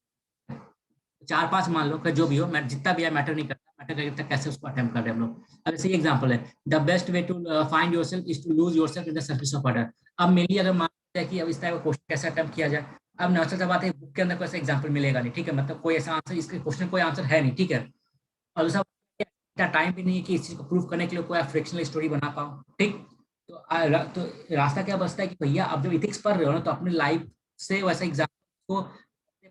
4 5 मान लो कि जो भी हो, मैं जितना भी है मैटर नहीं करता, मैटर करता कैसे उसको अटेम्प्ट कर रहे हैं हम लोग। अब जैसे ये एग्जांपल है, the best way to find yourself is to lose yourself in the surface of water. अब मेनली अगर मान लिया कि अब इस टाइप का क्वेश्चन कैसे अटेम्प्ट किया जाए, अब नेचुरल सा बात है, बुक के अंदर कोई ऐसा एग्जाम्पल मिलेगा नहीं, ठीक है। मतलब कोई ऐसा आंसर, इसके क्वेश्चन कोई आंसर है नहीं, ठीक है। और दूसरा इतना टाइम भी नहीं है कि इस चीज को प्रूव करने के लिए कोई फ्रिक्शनल स्टोरी बना पाओ, ठीक। तो तो रास्ता क्या बचता है कि भैया आप जब इथिक्स पढ़ रहे हो ना, तो अपने लाइफ से वैसा एग्जाम को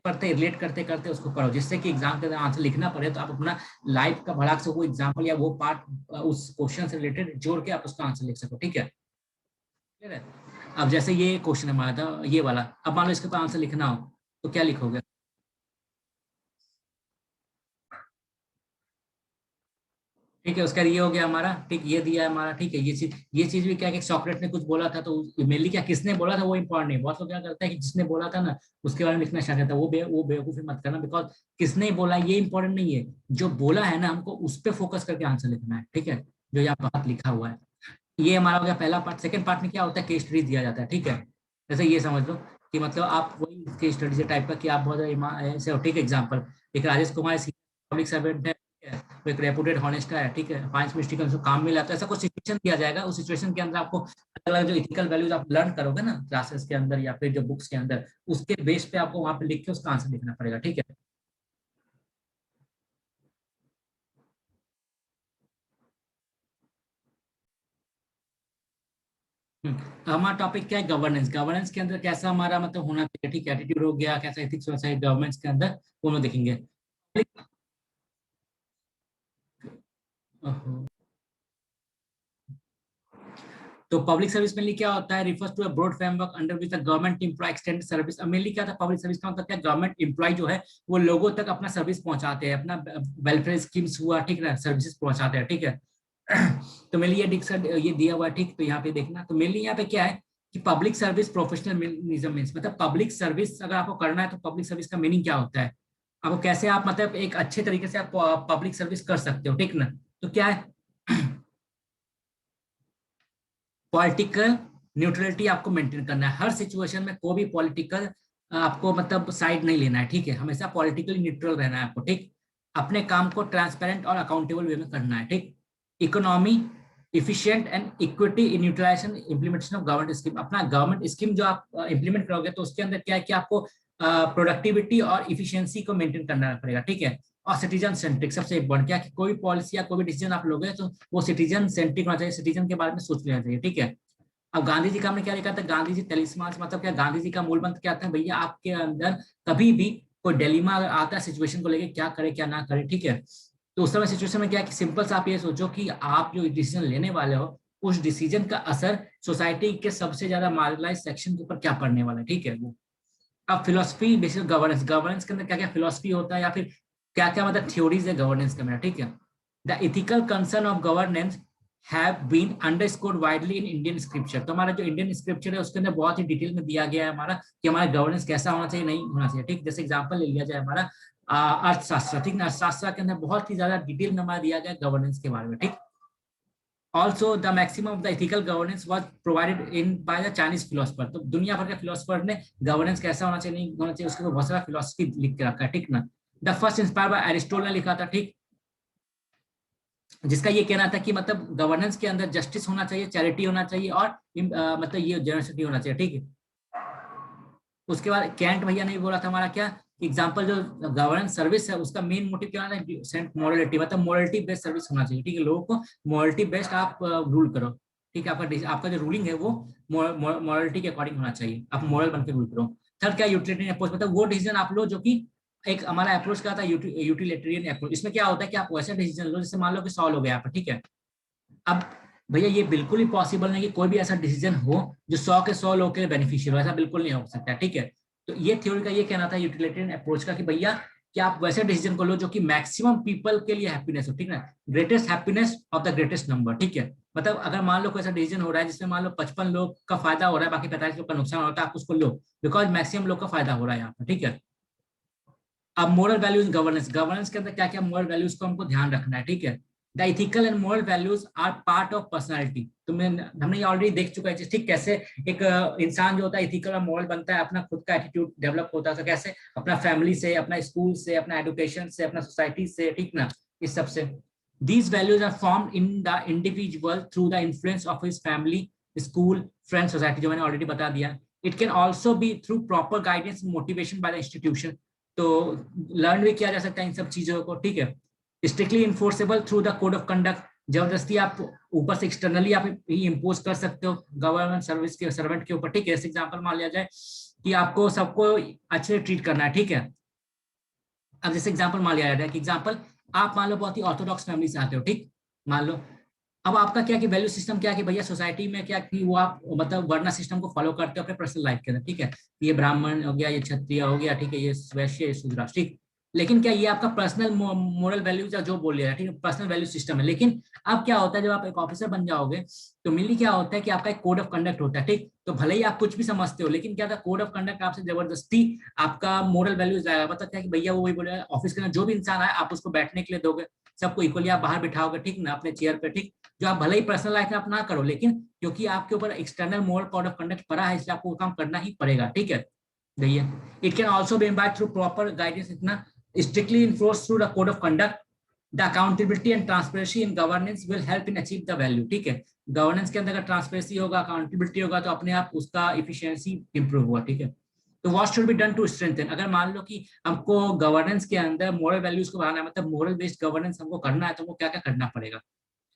पढ़ते रिलेट करते करते उसको पढ़ो, जिससे कि एग्जाम के अंदर आंसर लिखना पड़े तो आप अपना लाइफ का भड़ाक से वो एग्जाम्पल या वो पार्ट उस क्वेश्चन से रिलेटेड जोड़ के आप उसका आंसर लिख सको, ठीक है। क्लियर है। अब जैसे ये क्वेश्चन हमारा था ये वाला, अब मान लो इसके ऊपर आंसर लिखना हो तो क्या लिखोगे? ठीक है, उसका ये हो गया हमारा, ठीक, ये दिया है हमारा, ठीक है। ये चीज भी क्या है कि सॉक्रेट ने कुछ बोला था, तो मेनली क्या किसने बोला था वो इंपॉर्टेंट नहीं, बहुत लोग क्या करता है कि जिसने बोला था ना उसके बारे में लिखना स्टार्ट करता है, वो बेवकूफी मत करना, बिकॉज किसने बोला ये इंपॉर्टेंट नहीं है, जो बोला है ना हमको उस पर फोकस करके आंसर लिखना है, ठीक है, जो यहाँ बात लिखा हुआ है। ये हमारा हो गया पहला पार्ट। सेकंड पार्ट में क्या होता है, केस स्टडी दिया जाता है, ठीक है। जैसे ये समझ लो कि मतलब आप वही केस स्टडी से टाइप का कि आप बहुत ऐसे हो, ठीक एग्जाम्पल, एक राजेश कुमार पब्लिक सर्वेंट है, ठीक है, वो एक रेपुटेड हॉनेस्ट है, ठीक है, 5 मिस्टेक उसको काम मिला, तो ऐसा कुछ सिचुएशन दिया जाएगा, उस सिचुएशन के अंदर आपको अलग अलग जो इथिकल वैल्यूज आप लर्न करोगे ना क्लासेस के अंदर या फिर जो बुक्स के अंदर, उसके बेस पे आपको वहां पे लिख के उसका आंसर लिखना पड़ेगा, ठीक है। हमारा टॉपिक क्या है, गवर्नेंस। गवर्नेंस के अंदर कैसा हमारा मतलब होना चाहिए, ठीक है, एटीट्यूड हो गया, कैसा एथिक्स होना चाहिए गवर्नेंस के अंदर, वो लोग देखेंगे। ओहो। तो पब्लिक सर्विस मेनली क्या होता है, refers to a broad framework under which the government employ extend service. अब मेनली क्या था, पब्लिक सर्विस का मतलब क्या, गवर्नमेंट एम्प्लॉय जो है वो लोगों तक अपना सर्विस पहुंचाते हैं, अपना वेलफेयर स्कीम्स हुआ, ठीक है, सर्विसेज पहुंचाते हैं, ठीक है। तो मेनली ये डिक्शन ये दिया हुआ है, ठीक, तो यहाँ पे देखना, तो मेनली यहाँ पे क्या है कि पब्लिक सर्विस प्रोफेशनलिज्म मीन्स, मतलब पब्लिक सर्विस अगर आपको करना है तो पब्लिक सर्विस का मीनिंग क्या होता है, आपको कैसे आप मतलब एक अच्छे तरीके से आप पब्लिक सर्विस कर सकते हो, ठीक ना। तो क्या है, पॉलिटिकल न्यूट्रलिटी आपको मेंटेन करना है, हर सिचुएशन में कोई भी पॉलिटिकल आपको मतलब साइड नहीं लेना है, ठीक है, हमेशा पॉलिटिकली न्यूट्रल रहना है आपको, ठीक। अपने काम को ट्रांसपेरेंट और अकाउंटेबल वे में करना है, ठीक। Economy, efficient and equity in utilization implementation of government scheme. अपना गवर्नमेंट स्कीम जो आप इंप्लीमेंट करोगे तो उसके अंदर क्या है कि आपको प्रोडक्टिविटी और इफिशियंसी को मेंटेन करना पड़ेगा, ठीक है। और सिटीजन सेंट्रिक, सबसे इम्पोर्टेंट क्या है कि कोई पॉलिसी या कोई भी डिसीजन आप लोगे तो वो सिटीजन सेंट्रिक होना चाहिए, सिटीजन के बारे में सोच लेना चाहिए, ठीक है। अब गांधी जी का हमने क्या लिखा था, गांधी जी टेलिस्मास, मतलब क्या, गांधी जी का मूल मंत्र क्या था भैया, आपके अंदर कभी भी कोई डिलेमा अगर आता है सिचुएशन को लेके, क्या करे क्या ना करे, ठीक है। तो उस समय सिचुएशन में क्या है कि सिंपल सा आप ये सोचो कि आप जो डिसीजन लेने वाले हो उस डिसीजन का असर सोसाइटी के सबसे ज्यादा मार्जिनलाइज सेक्शन के ऊपर क्या पड़ने वाला है, ठीक है वो। अब फिलोसफी बेसिस गवर्नेंस, गवर्नेंस के अंदर क्या क्या फिलोसफी होता है या फिर क्या क्या मतलब थ्योरीज है गवर्नेंस के अंदर, ठीक है। The ethical concern of governance have been underscored widely in Indian scripture. तो हमारा जो इंडियन स्क्रिप्चर है उसके अंदर बहुत ही डिटेल में दिया गया है हमारा कि हमारा गवर्नेंस कैसा होना चाहिए, नहीं होना चाहिए, ठीक। जैसे एग्जांपल ले लिया जाए हमारा अर्थशास्त्र, ठीक ना, अर्थशास्त्र के अंदर बहुत ही ज्यादा डिटेल में हमारा दिया गया गवर्नेंस के बारे में, ठीक। Also, the maximum of the ethical governance was provided in by the Chinese philosopher। तो दुनिया भर के फिलोसफर ने गवर्नेंस कैसा होना चाहिए नहीं होना चाहिए उसके ऊपर बहुत सारा फिलोसफी लिख के रखा है, ठीक ना। The first inspire by Aristotle ने लिखा था, ठीक, जिसका ये कहना था कि मतलब गवर्नेंस के अंदर जस्टिस होना चाहिए, चैरिटी होना चाहिए और मतलब ये जनरसिटी होना चाहिए, ठीक है। उसके बाद कैंट भैया ने भी बोला था हमारा क्या एग्जाम्पल, जो गवर्नेंस सर्विस है उसका मेन मोटिव क्या है, सेंट मोरलिटी, मतलब मोरलिटी बेस्ड सर्विस होना चाहिए, ठीक है, लोगों को मोरलिटी बेस्ड आप रूल करो, ठीक है, आपका आपका जो रूलिंग है वो मोरलिटी के अकॉर्डिंग होना चाहिए, आप मोरल बन के रूल करो। थर्ड क्या, यूटिलिटेरियन अप्रोच, मतलब वो डिसीजन आप लो जो कि एक हमारा अप्रोच क्या था, यूटिलिटेरियन अप्रोच। इसमें क्या होता है कि आप वैसे डिसीजन लो जैसे मान लो कि 100 लोग हैं यहाँ पर, ठीक है। अब भैया ये बिल्कुल ही पॉसिबल नहीं कि कोई भी ऐसा डिसीजन हो जो 100 के 100 लोग के लिए बेनिफिशियल हो, ऐसा बिल्कुल नहीं हो सकता, ठीक है। तो ये थ्योरी का ये कहना था यूटिलिटेरियन अप्रोच का कि भैया कि आप वैसे डिसीजन को लो जो कि मैक्सिमम पीपल के लिए हैप्पीनेस हो, ठीक है, greatest happiness of the greatest number, ठीक है। मतलब अगर मान लो कोई ऐसा डिसीजन हो रहा है जिसमें मान लो 55 लोग का फायदा हो रहा है, बाकी 45 लोग का नुकसान होता है, आप उसको लो बिकॉज मैक्सिमम लोग का फायदा हो रहा है यहाँ पर, ठीक है। अब मोरल वैल्यूज गवर्नेंस, गवर्नेंस के अंदर क्या क्या मोरल वैल्यूज को हमको ध्यान रखना है, ठीक है। The ethical and moral values are part of personality. तो मैं हमने ये ऑलरेडी देख चुका है, ठीक, कैसे एक इंसान जो होता है इथिकल और मोरल बनता है, अपना खुद का एटीट्यूड डेवलप होता है, तो कैसे अपना फैमिली से, अपना स्कूल से, अपना एजुकेशन से, अपना सोसाइटी से, ठीक ना, इस सब से। These values are formed in the individual through the influence of his family, school, friends, society, जो मैंने ऑलरेडी बता दिया। It can also be through proper guidance and motivation by the institution। तो लर्न भी किया जा सकता है इन सब चीजों को, ठीक है। Strictly enforceable through the code of conduct, जबरदस्ती आप ऊपर से एक्सटर्नली आप ही इम्पोज कर सकते हो गवर्नमेंट सर्विस के सर्वेंट के ऊपर, ठीक है। एग्जाम्पल मान लिया जाए कि आपको सबको अच्छे से ट्रीट करना है, ठीक है। अब जैसे एग्जाम्पल मान लिया जाए कि एग्जाम्पल आप मान लो बहुत ही ऑर्थोडॉक्स फैमिली से आते हो, ठीक, मान लो। अब आपका क्या कि वैल्यू सिस्टम क्या कि भैया सोसाइटी में क्या कि वो आप मतलब वर्ण सिस्टम को फॉलो करते हो अपने पर्सनल लाइफ के अंदर, ठीक है। ये ब्राह्मण हो गया, ये क्षत्रिय हो गया, ठीक है, ये वैश्य, ये शूद्र, ठीक। लेकिन क्या ये आपका पर्सनल मोरल वैल्यूज या जो बोल रहा है, ठीक है, पर्सनल वैल्यू सिस्टम है। लेकिन अब क्या होता है, जब आप एक ऑफिसर बन जाओगे तो मेनली क्या होता है कि आपका एक कोड ऑफ कंडक्ट होता है, ठीक। तो भले ही आप कुछ भी समझते हो, लेकिन क्या था, कोड ऑफ कंडक्ट आपसे जबरदस्ती आपका मोरल वैल्यूज लाएगा। मतलब क्या कि भैया वो वही बोले, ऑफिस के अंदर जो भी इंसान आए आप उसको बैठने के लिए दोगे, सबको इक्वली आप बाहर बिठाओगे, ठीक ना, अपने चेयर पे, ठीक। जो आप भले ही पर्सनल लाइफ में आप ना करो, लेकिन क्योंकि आपके ऊपर external moral code of conduct पड़ा है, इसलिए आपको वो काम करना ही पड़ेगा, ठीक है भैया। It can also be imbibed through proper guidance, इतना strictly enforced through the code of conduct. The accountability and transparency in governance will help in achieve the value, ठीक है। गवर्नेंस के अंदर अगर ट्रांसपेरेंसी होगा, अकाउंटेबिलिटी होगा, तो अपने आप उसका इफिशियंसी इंप्रूव हुआ, ठीक है। तो what should be done to strengthen, अगर मान लो कि हमको गवर्नेंस के अंदर मोरल वैल्यूज को बढ़ाना है, मतलब मोरल बेस्ड गवर्नेंस हमको करना है, तो वो क्या क्या करना पड़ेगा।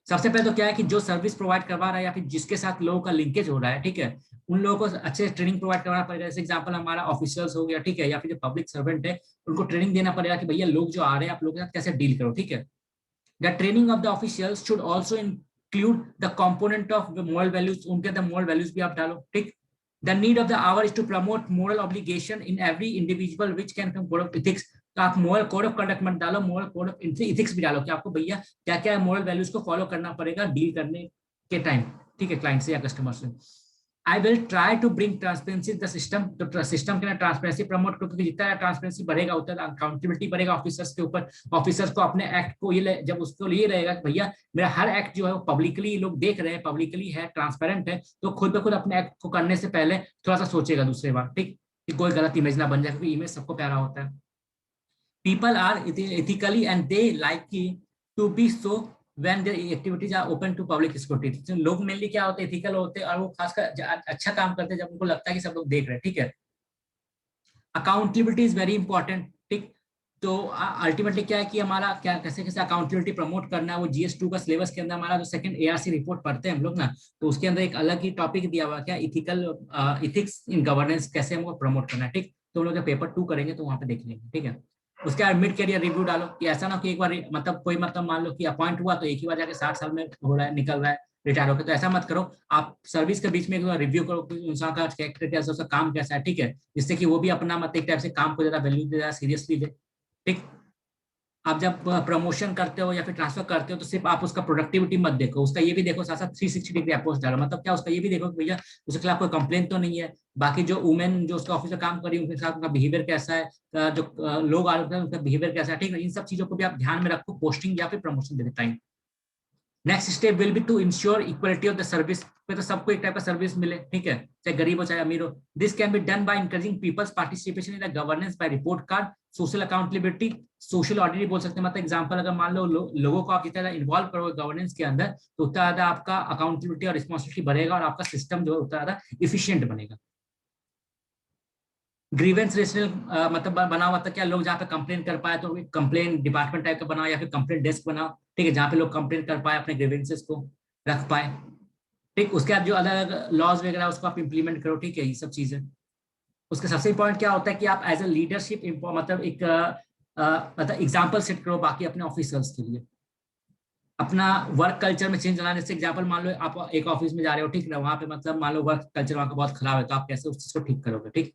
सबसे पहले तो क्या है कि जो सर्विस प्रोवाइड करवा रहा है या फिर जिसके साथ लोगों का लिंकेज हो रहा है, ठीक है, उन लोगों को अच्छे ट्रेनिंग प्रोवाइड करवाना पड़ेगा। जैसे एग्जांपल हमारा ऑफिसर्स हो गया, ठीक है, या फिर जो पब्लिक सर्वेंट है, उनको ट्रेनिंग देना पड़ेगा कि भैया लोग जो आ रहे हैं आप लोगों के साथ कैसे डील करो, ठीक है। The training of the officials should also include the component of moral values, उनके अंदर मोरल वैल्यूज भी आप डालो, ठीक। The need of the hour is to promote moral obligation in every individual which can come code of ethics. तो आप मोरल कोड ऑफ कंडक्ट मत डालो, मोरल कोड ऑफ इथिक्स भी डालो कि आपको भैया क्या क्या मोरल वैल्यूज को फॉलो करना पड़ेगा डील करने के टाइम, ठीक है, क्लाइंट से या कस्टमर से। I will try to bring transparency the system, तो सिस्टम के अंदर ट्रांसपेरेंसी प्रमोट करो, क्योंकि जितना ट्रांसपेरेंसी बढ़ेगा उतना अकाउंटेबिलिटी बढ़ेगा ऑफिसर्स के ऊपर। ऑफिसर्स को अपने एक्ट को ये जब उसको ये रहेगा कि भैया मेरा हर एक्ट जो है वो पब्लिकली लोग देख रहे हैं, पब्लिकली है, ट्रांसपेरेंट है, तो खुद ब खुद अपने एक्ट को करने से पहले थोड़ा सा सोचेगा दूसरे बार, ठीक, कि कोई गलत इमेज ना बन जाए, क्योंकि इमेज सबको प्यारा होता है। People are ethically and they like to be so when their activities are open to public scrutiny। तो लोग मेनली क्या होते हैं, इथिकल होते हैं, और वो खासकर अच्छा काम करते हैं जब उनको लगता है कि सब लोग देख रहे हैं, ठीक है। अकाउंटेबिलिटी इज वेरी इंपॉर्टेंट, ठीक। तो अल्टीमेटली क्या है कि हमारा क्या कैसे कैसे अकाउंटेबिलिटी प्रमोट करना है, वो GS2 का सिलेबस के अंदर हमारा जो सेकंड ARC रिपोर्ट पढ़ते हैं हम लोग ना, तो उसके अंदर एक अलग ही टॉपिक दिया हुआ क्या, इथिकल इथिक्स इन गवर्नेंस, कैसे हमको प्रमोट करना है, ठीक। तो हम लोग जब पेपर 2 करेंगे तो वहां पे देख लेंगे, ठीक है। उसके बाद मिड कैरियर रिव्यू डालो, कि ऐसा ना कि एक बार मतलब कोई मतलब मान लो कि अपॉइंट हुआ तो एक ही बार जाके 60 साल में हो रहा है, निकल रहा है, रिटायर होकर, तो ऐसा मत करो। आप सर्विस के बीच में एक बार रिव्यू करो कि इंसान का कैरेक्टर कैसा, उसका काम कैसा है, ठीक है, जिससे कि वो भी अपना मतलब एक टाइप से काम को ज्यादा वैल्यू दे, सीरियसली ले, ठीक। आप जब प्रमोशन करते हो या फिर ट्रांसफर करते हो तो सिर्फ आप उसका प्रोडक्टिविटी मत देखो, उसका ये भी देखो साथ साथ 360 डिग्री अप्रोच डालो। मतलब क्या, उसका ये भी देखो कि भैया उसके खिलाफ कोई कंप्लेन तो नहीं है, बाकी जो वुमेन जो उसका ऑफिस में काम कर रही है उनके साथ उनका बिहेवियर कैसा है, जो लोग आ रहे हैं उनका बिहेवियर कैसा है, ठीक है। इन सब चीजों को भी आप ध्यान में रखो पोस्टिंग या फिर प्रमोशन देते time. Next step will be to ensure equality of the service, तो सबको एक टाइप का सर्विस मिले, ठीक है, चाहे गरीब हो चाहे अमीर हो। This can be done by encouraging people's participation in the governance by report card, social accountability, social audit भी बोल सकते हैं। मतलब एग्जांपल अगर मान लो लोगों को आप जितना ज्यादा इन्वॉल्व करोगे गवर्नेंस के अंदर, तो उतना ज्यादा आपका अकाउंटेबिलिटी और रिस्पॉन्सिबिलिटी बढ़ेगा और आपका सिस्टम जो है उतना ज्यादा इफिशियंट बनेगा। ग्रीवेंस रेशनल मतलब बना हुआ था क्या, लोग जहाँ पे कंप्लेन कर पाए तो कंप्लेन डिपार्टमेंट टाइप का बनाओ या फिर कंप्लेन डेस्क बनाओ, ठीक है, जहाँ पे लोग कंप्लेन कर पाए, अपने ग्रीवेंसेस को रख पाए, ठीक। उसके बाद जो अलग अलग लॉज वगैरह उसको आप इंप्लीमेंट करो, ठीक है, ये सब चीजें। उसके सबसे इंपॉर्टेंट क्या होता है कि आप एज ए लीडरशिप मतलब एक मतलब एग्जाम्पल सेट करो बाकी अपने ऑफिसर्स के लिए। अपना वर्क कल्चर में चेंज लाने से, एग्जाम्पल मान लो आप एक ऑफिस में जा रहे हो, ठीक है, वहां पे मतलब मान लो वर्क कल्चर वहां का बहुत खराब है, तो आप कैसे उस चीज को ठीक करोगे, ठीक।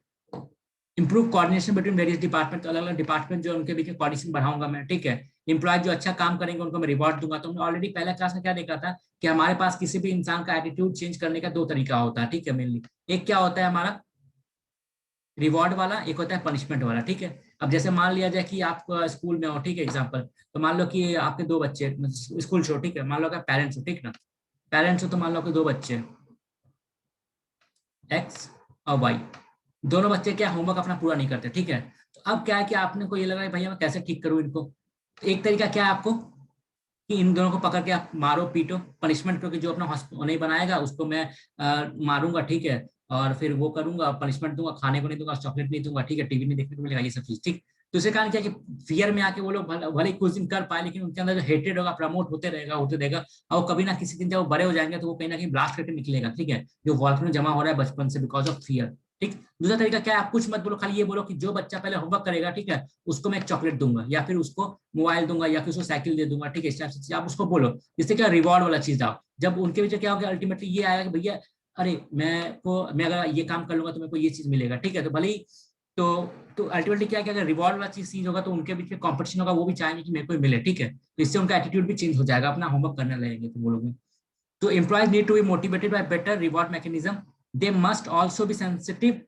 Improve coordination between various department, अलग अलग डिपार्टमेंट जो उनके बीच में कोऑर्डिनेशन बढ़ाऊंगा मैं, ठीक है। एम्प्लॉय जो अच्छा काम करेंगे उनको मैं रिवॉर्ड दूंगा। तो हमने ऑलरेडी पहले क्लास में क्या देखा था कि हमारे पास किसी भी इंसान का एटीट्यूड चेंज करने का 2 तरीका होता है, ठीक है, मेनली। एक क्या होता है हमारा रिवॉर्ड वाला, एक होता है पनिशमेंट वाला, ठीक है। अब जैसे मान लिया जाए कि आप स्कूल में हो, ठीक है, एग्जाम्पल, तो मान लो कि आपके 2 बच्चे स्कूल छोड़, ठीक है, मान लो कि पेरेंट्स हो, ठीक ना, पेरेंट्स हो, तो मान लो कि 2 बच्चे X और Y, दोनों बच्चे क्या होमवर्क अपना पूरा नहीं करते, ठीक है। तो अब क्या है कि आपने को ये लगा भैया मैं कैसे ठीक करूं इनको। तो एक तरीका क्या है आपको कि इन दोनों को पकड़ के आप मारो पीटो, पनिशमेंट, क्योंकि जो अपना नहीं बनाएगा उसको मैं मारूंगा, ठीक है, और फिर वो करूंगा, पनिशमेंट दूंगा, खाने को नहीं दूंगा, चॉकलेट नहीं दूंगा, ठीक है, टीवी नहीं देखने को मिलेगा, ये सब चीज, ठीक। तो इसके कारण क्या कि फियर में आके वो लोग भले ही कुछ दिन कर पाए, लेकिन उनके अंदर जो हेटेड होगा प्रमोट होते रहेगा, और कभी ना किसी दिन जब वो बड़े हो जाएंगे तो वो कहीं ना कहीं ब्लास्ट करके निकलेगा, ठीक है, जो वॉल्केनो जमा हो रहा है बचपन से बिकॉज ऑफ फियर, ठीक। दूसरा तरीका क्या है, आप कुछ मत बोलो, खाली ये बोलो कि जो बच्चा पहले होमवर्क करेगा, ठीक है, उसको मैं एक चॉकलेट दूंगा या फिर उसको मोबाइल दूंगा या फिर उसको साइकिल दे दूंगा, ठीक है, इस टाइप से आप उसको बोलो, जिससे क्या रिवॉर्ड वाला चीज आओ। जब उनके बीच क्या होगा अल्टीमेटली ये आएगा कि भैया अरे मैं अगर ये काम कर लूंगा तो मेरे को ये चीज मिलेगा, ठीक है। तो भले ही तो अल्टीमेटली क्या है कि अगर रिवॉर्ड वाला चीज होगा तो उनके बीच में कंपटीशन होगा, वो भी चाहेंगे कि मेरे को मिले, ठीक है। तो इससे उनका एटीट्यूड भी चेंज हो जाएगा, अपना होमवर्क करने लगेंगे तो वो लोग। तो employees need to be motivated by better reward mechanism. They must also be sensitive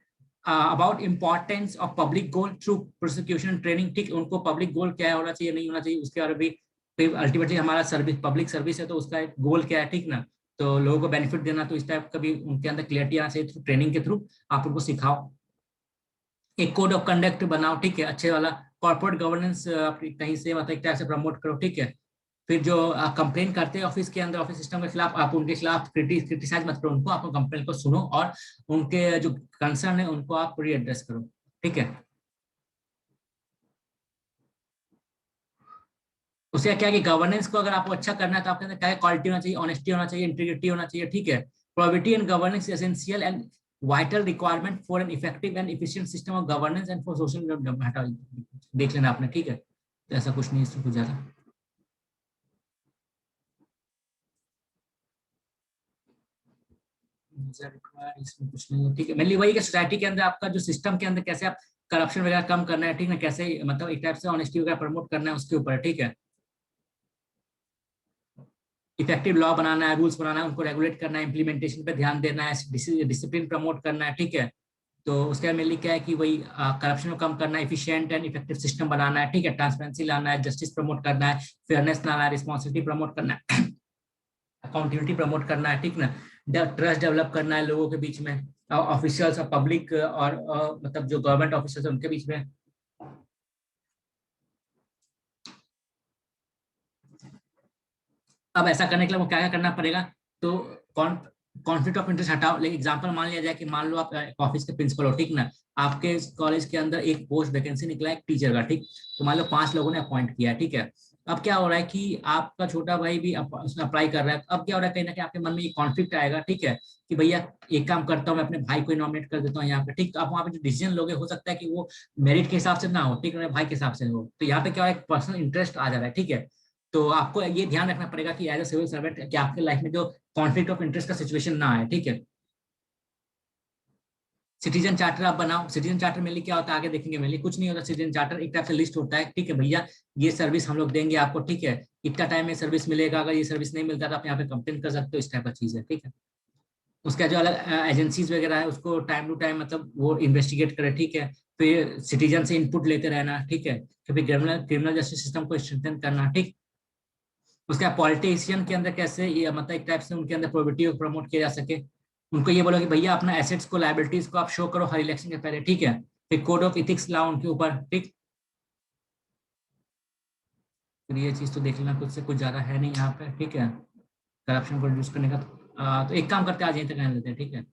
about importance of public goal through prosecution training, ठीक। उनको पब्लिक गोल क्या होना चाहिए, नहीं होना चाहिए, उसके बारे में भी अल्टीमेटली हमारा सर्विस पब्लिक सर्विस है, तो उसका एक गोल क्या है, ठीक ना। तो लोगों को बेनिफिट देना, तो इस टाइप का भी उनके अंदर क्लियरिटी आना चाहिए, थ्रू ट्रेनिंग के थ्रू आप उनको सिखाओ। एक कोड ऑफ कंडक्ट बनाओ, ठीक है, अच्छे वाला। कॉर्पोरेट गवर्नेंस कहीं से मतलब एक टाइप से प्रमोट करो, ठीक है। फिर जो कंप्लेन करते हैं ऑफिस के अंदर, ऑफिस सिस्टम के खिलाफ, आप उनके खिलाफ क्रिटिसाइज मत करो उनको, आप कंप्लेन को सुनो और उनके जो कंसर्न है उनको आप रीएड्रेस करो, ठीक है। उससे क्या है कि गवर्नेंस को अगर आपको अच्छा करना है तो आपके अंदर क्या क्वालिटी होना चाहिए, ऑनेस्टी होना चाहिए, इंटीग्रिटी होना चाहिए, ठीक है। Probability and governance essential and vital requirement for an effective and efficient system of governance and for social development. देख लेना आपने, ठीक है। तो ऐसा कुछ नहीं, इससे कुछ ज्यादा इसमें कुछ नहीं है, ठीक है। मेनली वही कि सोसाइटी के अंदर आपका जो सिस्टम के अंदर कैसे आप करप्शन वगैरह कम करना है, ठीक है, कैसे मतलब एक टाइप से ऑनेस्टी वगैरह प्रमोट करना है उसके ऊपर, ठीक है। इफेक्टिव लॉ बनाना है, रूल्स बनाना है, उनको रेगुलेट करना है, इम्प्लीमेंटेशन पे ध्यान देना है, डिसिप्लिन प्रमोट करना है, ठीक है। तो उसके मेनली क्या है कि वही करप्शन को कम करना है, इफिशिएंट एंड इफेक्टिव सिस्टम बनाना है, ठीक है, ट्रांसपेरेंसी लाना है, जस्टिस प्रमोट करना है, फेयरनेस लाना है, रिस्पॉन्सिबिलिटी प्रमोट करना है, अकाउंटेबिलिटी प्रमोट करना है, ठीक ना। ट्रस्ट डेवलप करना है लोगों के बीच में, ऑफिशियल्स और पब्लिक और मतलब जो गवर्नमेंट ऑफिसर्स है उनके बीच में। अब ऐसा करने के लिए वो क्या क्या करना पड़ेगा, तो कौन कॉन्फ्लिक्ट ऑफ इंटरेस्ट हटाओ। लेकिन एग्जांपल मान लिया जाए कि मान लो आप ऑफिस के प्रिंसिपल हो, ठीक ना। आपके कॉलेज के अंदर एक पोस्ट वैकेंसी निकला है एक टीचर का, ठीक। तो मान लो 5 लोगों ने अपॉइंट किया है, ठीक है। अब क्या हो रहा है कि आपका छोटा भाई भी उसमें अप्लाई कर रहा है। अब क्या हो रहा है, कहीं ना कहीं आपके मन में ये कॉन्फ्लिक्ट आएगा, ठीक है, कि भैया एक काम करता हूँ, मैं अपने भाई को नॉमिनेट कर देता हूँ यहाँ पे, ठीक। तो आप वहाँ पे जो डिसीजन लोगे हो सकता है कि वो मेरिट के हिसाब से ना हो, ठीक है, मेरे भाई के हिसाब से हो। तो यहाँ पे क्या हो रहा है, पर्सनल इंटरेस्ट आ जा रहा है, ठीक है। तो आपको ये ध्यान रखना पड़ेगा कि एज अ सिविल सर्वेंट कि आपके लाइफ में जो कॉन्फ्लिक्ट ऑफ इंटरेस्ट का सिचुएशन ना आए, ठीक है। सिटीजन चार्टर आप बनाओ। सिटीजन चार्टर मेनली क्या होता है आगे देखेंगे। मेनली कुछ नहीं होता, सिटीजन चार्टर एक टाइप से लिस्ट होता है, ठीक है भैया, ये सर्विस हम लोग देंगे आपको, ठीक है, इतना टाइम में सर्विस मिलेगा, अगर ये सर्विस नहीं मिलता तो आप यहाँ पे कंप्लेन कर सकते हो, इस टाइप का चीज है, ठीक है। उसका जो अलग एजेंसीज वगैरह है उसको टाइम टू टाइम मतलब वो इन्वेस्टिगेट करे, ठीक है। फिर सिटीजन से इनपुट लेते रहना, ठीक है। फिर क्रिमिनल क्रिमिनल जस्टिस सिस्टम को स्ट्रेंथन करना, ठीक। उसका पॉलिटिशियन के अंदर कैसे ये मतलब एक टाइप से उनके अंदर प्रोबिलिटी को प्रमोट किया जा सके। उनको ये बोलो कि भैया अपना एसेट्स को लायबिलिटीज को आप शो करो हर इलेक्शन के पहले, ठीक है। फिर कोड ऑफ इथिक्स लाओ उनके ऊपर, ठीक। फिर ये चीज तो देख लेना, कुछ से कुछ ज्यादा है नहीं यहाँ पे, ठीक है, करप्शन को रिड्यूस करने का। तो एक काम करते हैं आज यहीं तक रहने देते हैं, ठीक है।